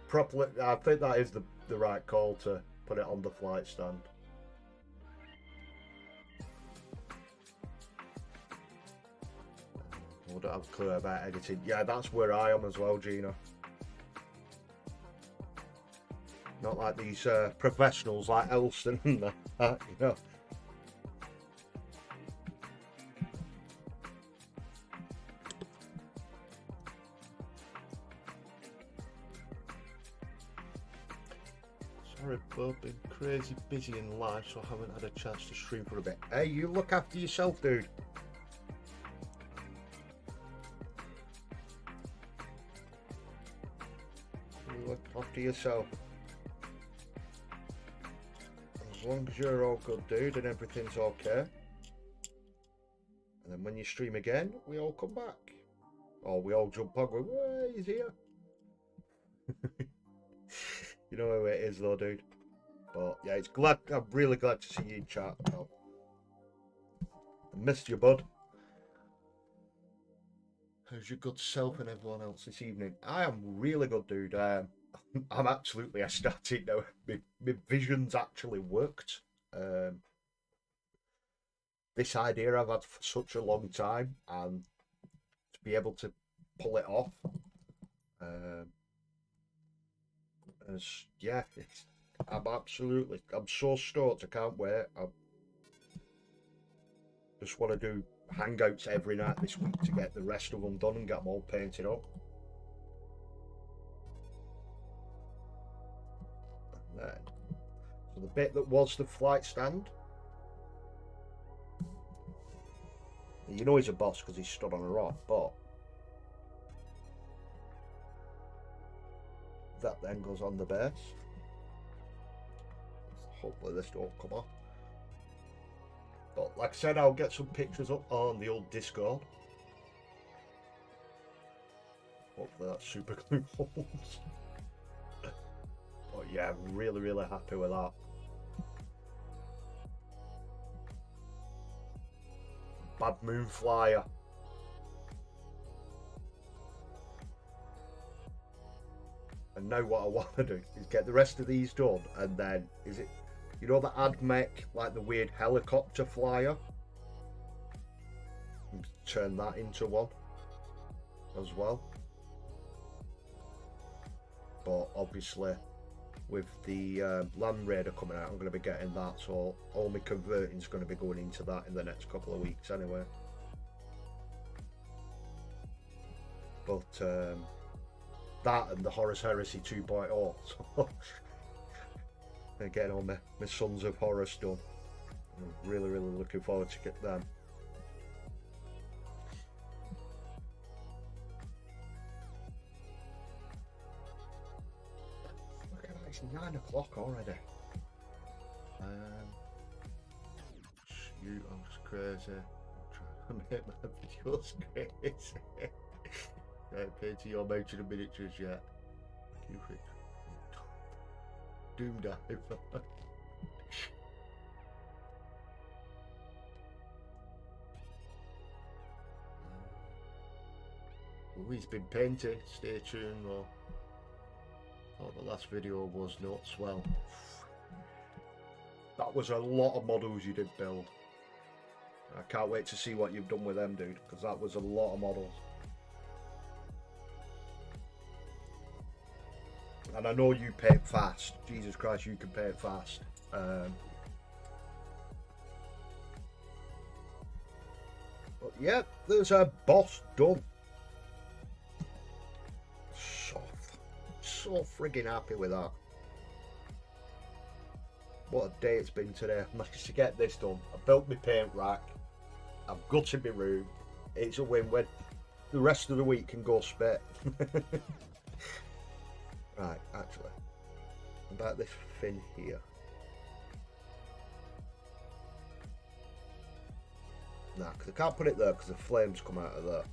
Properly, I think that is the right call to put it on the flight stand. I don't have a clue about editing. Yeah, that's where I am as well, Gina. Not like these professionals like Elston and that, you know. Sorry, bub, been crazy busy in life, so I haven't had a chance to stream for a bit. Hey, you look after yourself, dude. You look after yourself. As long as you're all good, dude, and everything's okay. And then when you stream again, we all come back. Or we all jump on, go, hey, he's here. You know who it is though, dude. But yeah, I'm really glad to see you in chat. I missed you, bud. How's your good self and everyone else this evening? I am really good, dude. I'm absolutely ecstatic now. My vision's actually worked. This idea I've had for such a long time, and to be able to pull it off. Yeah, I'm so stoked. I can't wait. I just want to do hangouts every night this week to get the rest of them done and get them all painted up. And then, so the bit that was the flight stand, you know he's a boss because he's stood on a rock, but that then goes on the base. Hopefully this don't come off. But like I said, I'll get some pictures up on the old Discord. Hopefully that super glue holds. But yeah, I'm really, really happy with that. Bad Moon Flyer. And now what I want to do is get the rest of these done, and then is it You know that I'd make like the weird helicopter flyer? And turn that into one as well. But obviously with the Land Raider coming out, I'm going to be getting that, so all my converting is going to be going into that in the next couple of weeks anyway. But that and the Horus Heresy 2.0, so and getting all my Sons of Horus done. I'm really looking forward to get them. Look at that, it's 9 o'clock already. Shoot, I was crazy. I'm trying to make my videos crazy. Right, pay to your mountain of miniatures yet. Cupid. Doom dive. Oh, he's been painting. Stay tuned though. Thought the last video was nuts. Well, that was a lot of models you did build. I can't wait to see what you've done with them, dude, because that was a lot of models. And I know you paint fast. Jesus Christ, you can paint fast. But yeah, there's a boss done. So friggin' happy with that. What a day it's been today. I managed to get this done. I built my paint rack. I've gutted my room. It's a win-win. The rest of the week can go spit. Right, actually, about this fin here. Nah, because I can't put it there because the flames come out of there.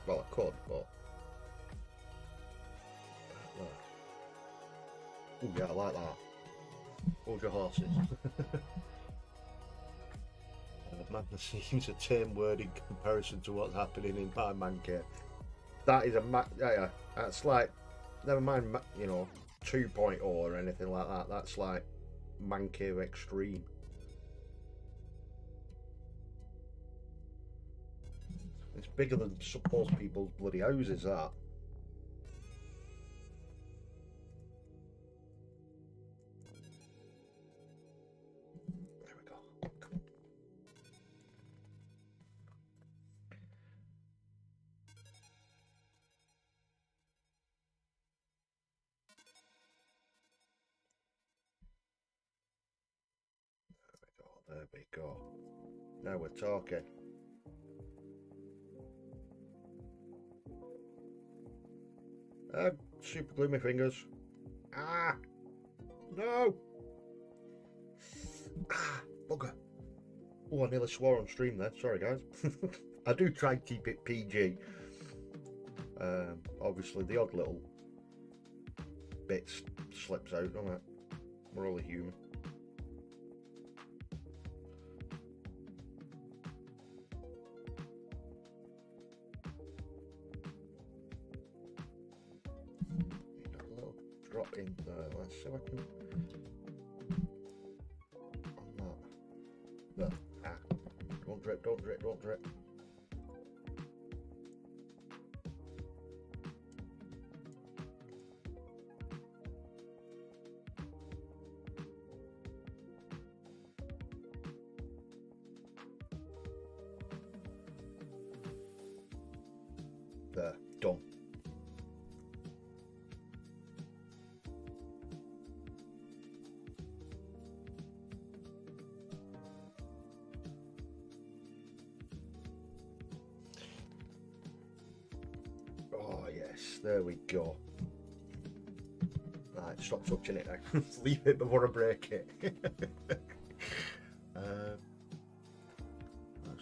Well, I could, but... Oh yeah, I like that. Hold your horses. Madness seems a tame word in comparison to what's happening in my man cave. That is a yeah, that's like, never mind, you know, 2.0 or anything like that. That's like man cave extreme. It's bigger than most people's bloody houses, that. There we go. There we go. Now we're talking. Super glue my fingers. Ah! No! Ah! Bugger. Oh, I nearly swore on stream there. Sorry, guys. I do try and keep it PG. Obviously, the odd little bits slips out, don't it? We're all human. Drop in there. Let's see if I can. On that. There. Ah. Don't drip, don't drip, don't drip. There. Done. Oh yes, there we go. Right, stop touching it now. Leave it before I break it. That's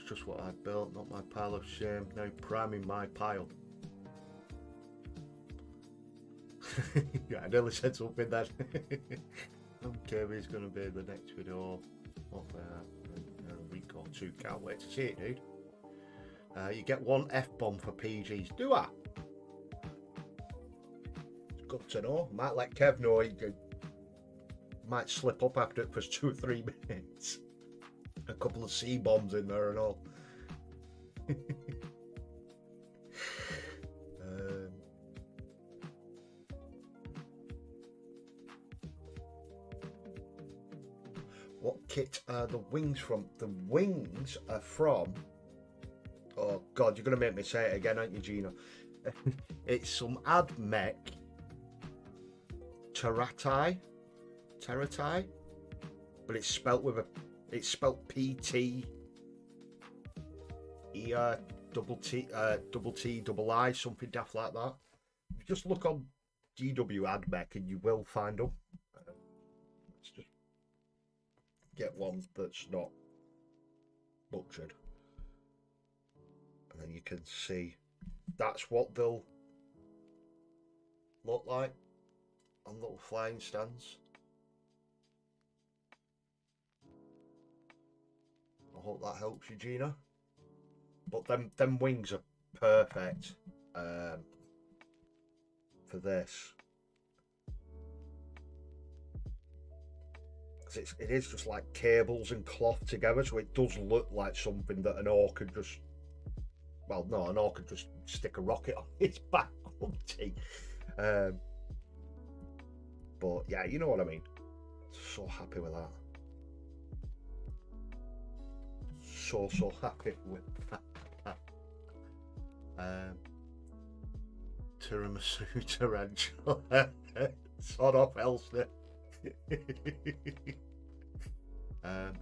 just what I built, not my pile of shame. Now priming my pile. Yeah, I nearly said something then. Okay, it's going to be the next video of in a week or two. Can't wait to see it, dude. You get one F-bomb for PGs. Do I? It's good to know. Might let Kev know. might slip up after it for 2 or 3 minutes. A couple of C-bombs in there and all. What kit are the wings from? The wings are from... Oh, God, you're going to make me say it again, aren't you, Gina? It's some Admech Teratai, but it's spelt with a... It's spelt P-T... double T, double I, something daft like that. Just look on GW Admech and you will find them. Let's just get one that's not butchered. And then you can see that's what they'll look like on little flying stands. I hope that helps you, Gina. But them wings are perfect for this. Because it is just like cables and cloth together, so it does look like something that an orc could just... Well, no, an orc could just stick a rocket on its back, wouldn't he? But yeah, you know what I mean. So happy with that. So happy with that. Tiramisu tarantula. Sod off, Elster.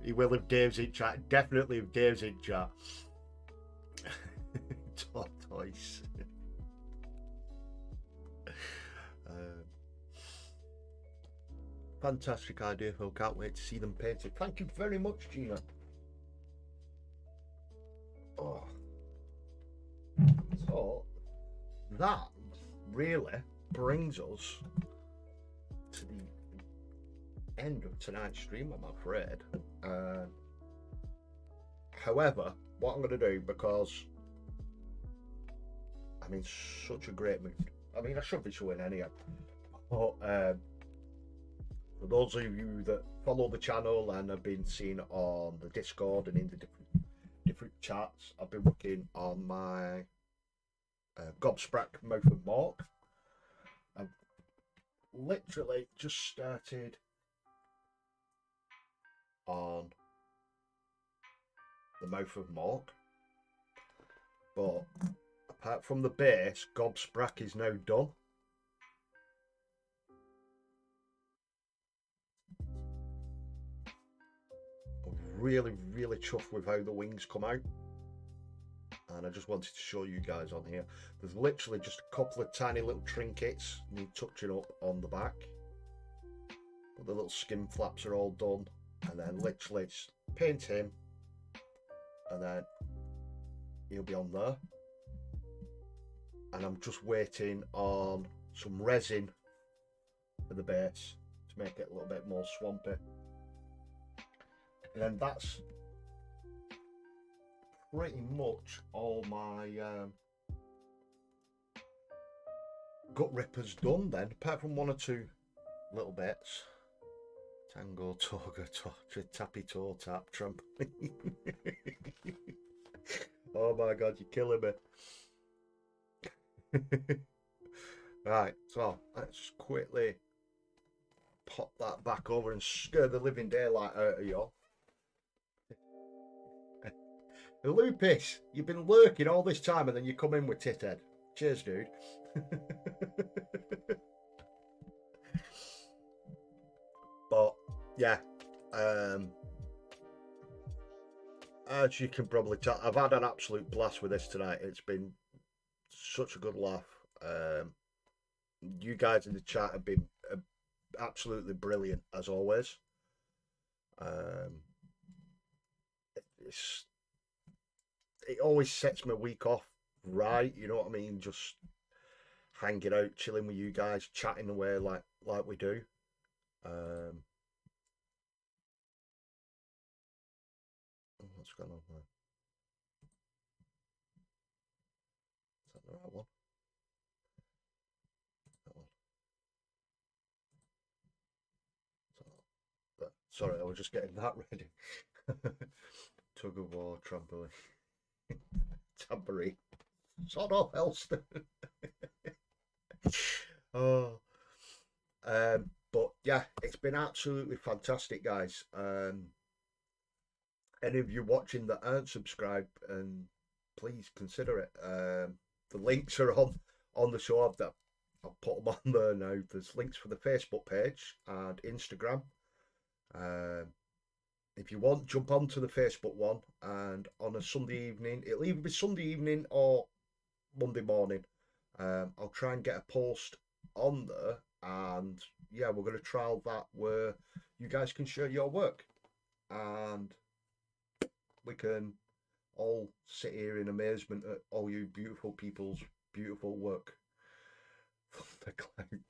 He will if Dave's in chat. Definitely if Dave's in chat. Tortoise. Fantastic idea, Phil. Can't wait to see them painted. Thank you very much, Gina. Oh. So that really brings us to the end of tonight's stream, I'm afraid. However, what I'm going to do, because I'm in such a great mood. I mean, I should be showing anyhow. But for those of you that follow the channel and have been seen on the Discord and in the different chats, I've been working on my Gobsprack Mouth and Mork. I've literally just started on the Mouth of Mork, but apart from the base, Gobsprack is now done. Really chuffed with how the wings come out, and I just wanted to show you guys on here. There's literally just a couple of tiny little trinkets need touching up on the back, but the little skin flaps are all done, and then literally it's paint him and then he'll be on there, and I'm just waiting on some resin for the base to make it a little bit more swampy. And then that's pretty much all my gut rippers done then, apart from 1 or 2 little bits. Tango, toga, torture, tappy toe, tap, trampoline. Oh my god, you're killing me. Right, so let's just quickly pop that back over and scare the living daylight out of you. Lupus, you've been lurking all this time and then you come in with Tithead. Cheers, dude. But yeah, as you can probably tell, I've had an absolute blast with this tonight. It's been such a good laugh. You guys in the chat have been absolutely brilliant as always. It always sets my week off right, you know what I mean? Just hanging out, chilling with you guys, chatting away like we do. What's going on there? Is that the right one? That one. Sorry, I was just getting that ready. Tug of war, trampoline, tambourine. Sod off, Elston. Oh, but yeah, it's been absolutely fantastic, guys. Any of you watching that aren't subscribed, and please consider it. The links are on the show. I'll put them on there now. There's links for the Facebook page and Instagram. Um, if you want, jump onto the Facebook one, and on a Sunday evening, it'll either be Sunday evening or Monday morning. I'll try and get a post on there, and yeah, we're going to trial that where you guys can share your work, and we can all sit here in amazement at all you beautiful people's beautiful work. The clown,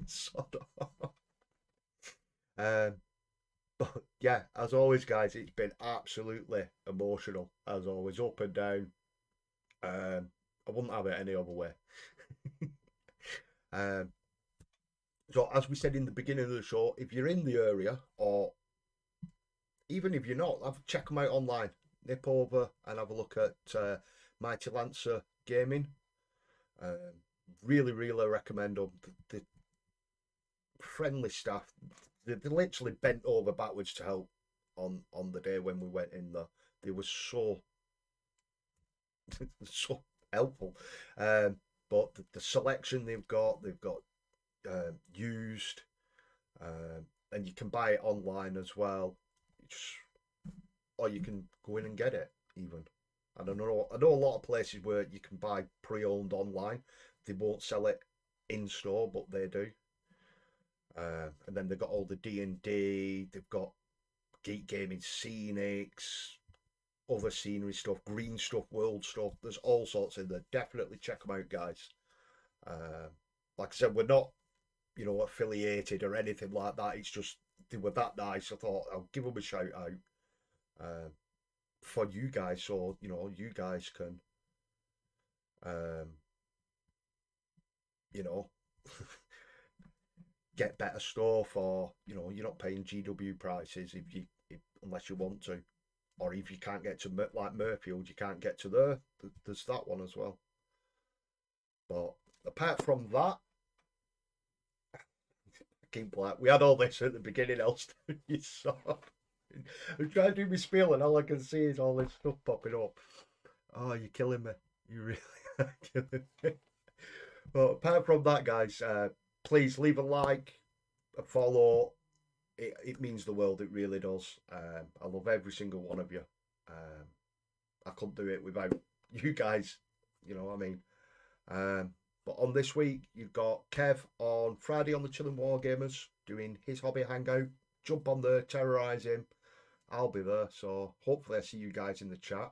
sod off. Um, but yeah, as always, guys, it's been absolutely emotional, as always, up and down. I wouldn't have it any other way. um, so, as we said in the beginning of the show, if you're in the area, or even if you're not, check them out online. Nip over and have a look at Mighty Lancer Gaming. Really, really recommend them. The friendly staff, they literally bent over backwards to help on the day when we went in there. They were so so helpful. But the selection they've got used, and you can buy it online as well. Or you can go in and get it even. I know a lot of places where you can buy pre-owned online. They won't sell it in store, but they do. And then they've got all the D&D. They've got Geek Gaming Scenics, other scenery stuff, green stuff, world stuff. There's all sorts in there. Definitely check them out, guys. Like I said, we're not, affiliated or anything like that. It's just they were that nice. I thought I'll give them a shout out. For you guys, so you guys can you know get better stuff, or you're not paying GW prices unless you want to, or if you can't get to like Murfield, you can't get to there's that one as well. But apart from that, we had all this at the beginning, else you saw. I'm trying to do my spiel, and all I can see is all this stuff popping up. Oh, you're killing me. You really are killing me. But apart from that, guys, please leave a like, a follow. It means the world. It really does. I love every single one of you. I couldn't do it without you guys. You know what I mean? But on this week, you've got Kev on Friday on the Chilling Wargamers doing his hobby hangout. Jump on there, terrorise him. I'll be there. So hopefully I see you guys in the chat.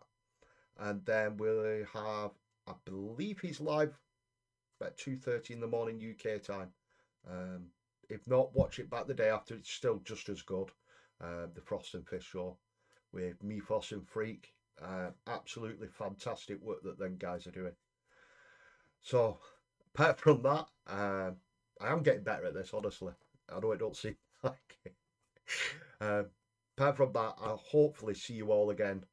And then we'll have, I believe he's live about 2:30 in the morning UK time. If not, watch it back the day after. It's still just as good. The Frost and Fish show with me, Foss and Freak. Absolutely fantastic work that them guys are doing. So apart from that, I am getting better at this, honestly. I know it don't seem like it. Apart from that, I'll hopefully see you all again,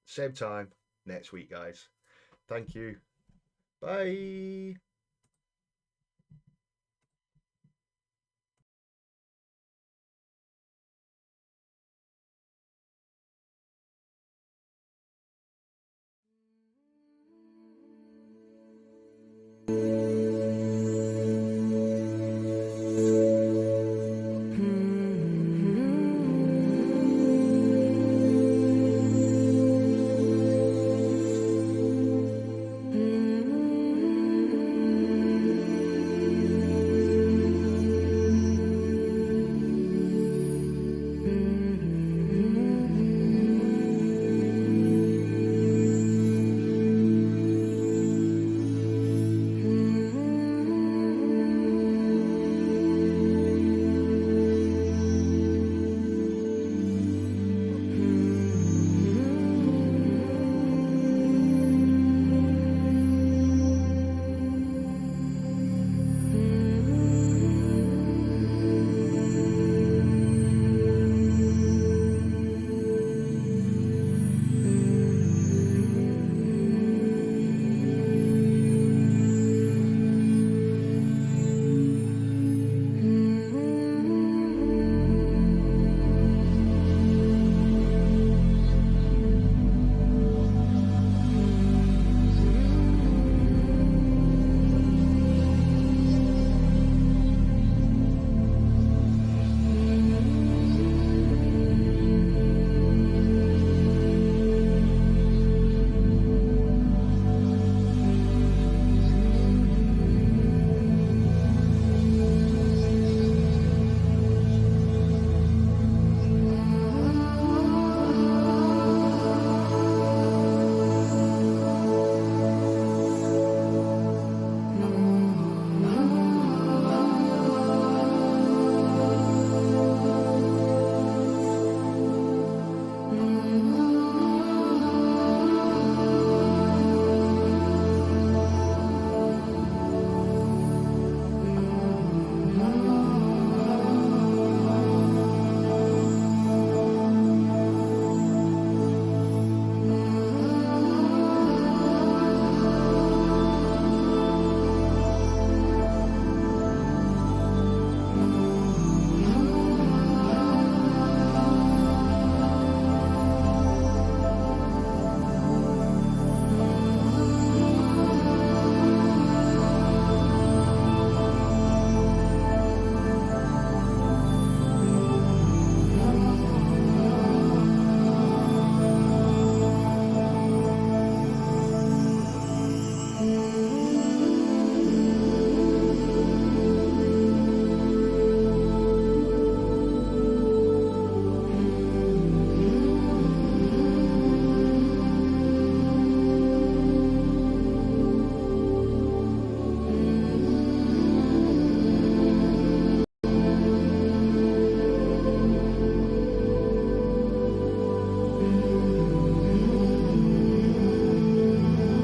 same time next week, guys. Thank you. Bye.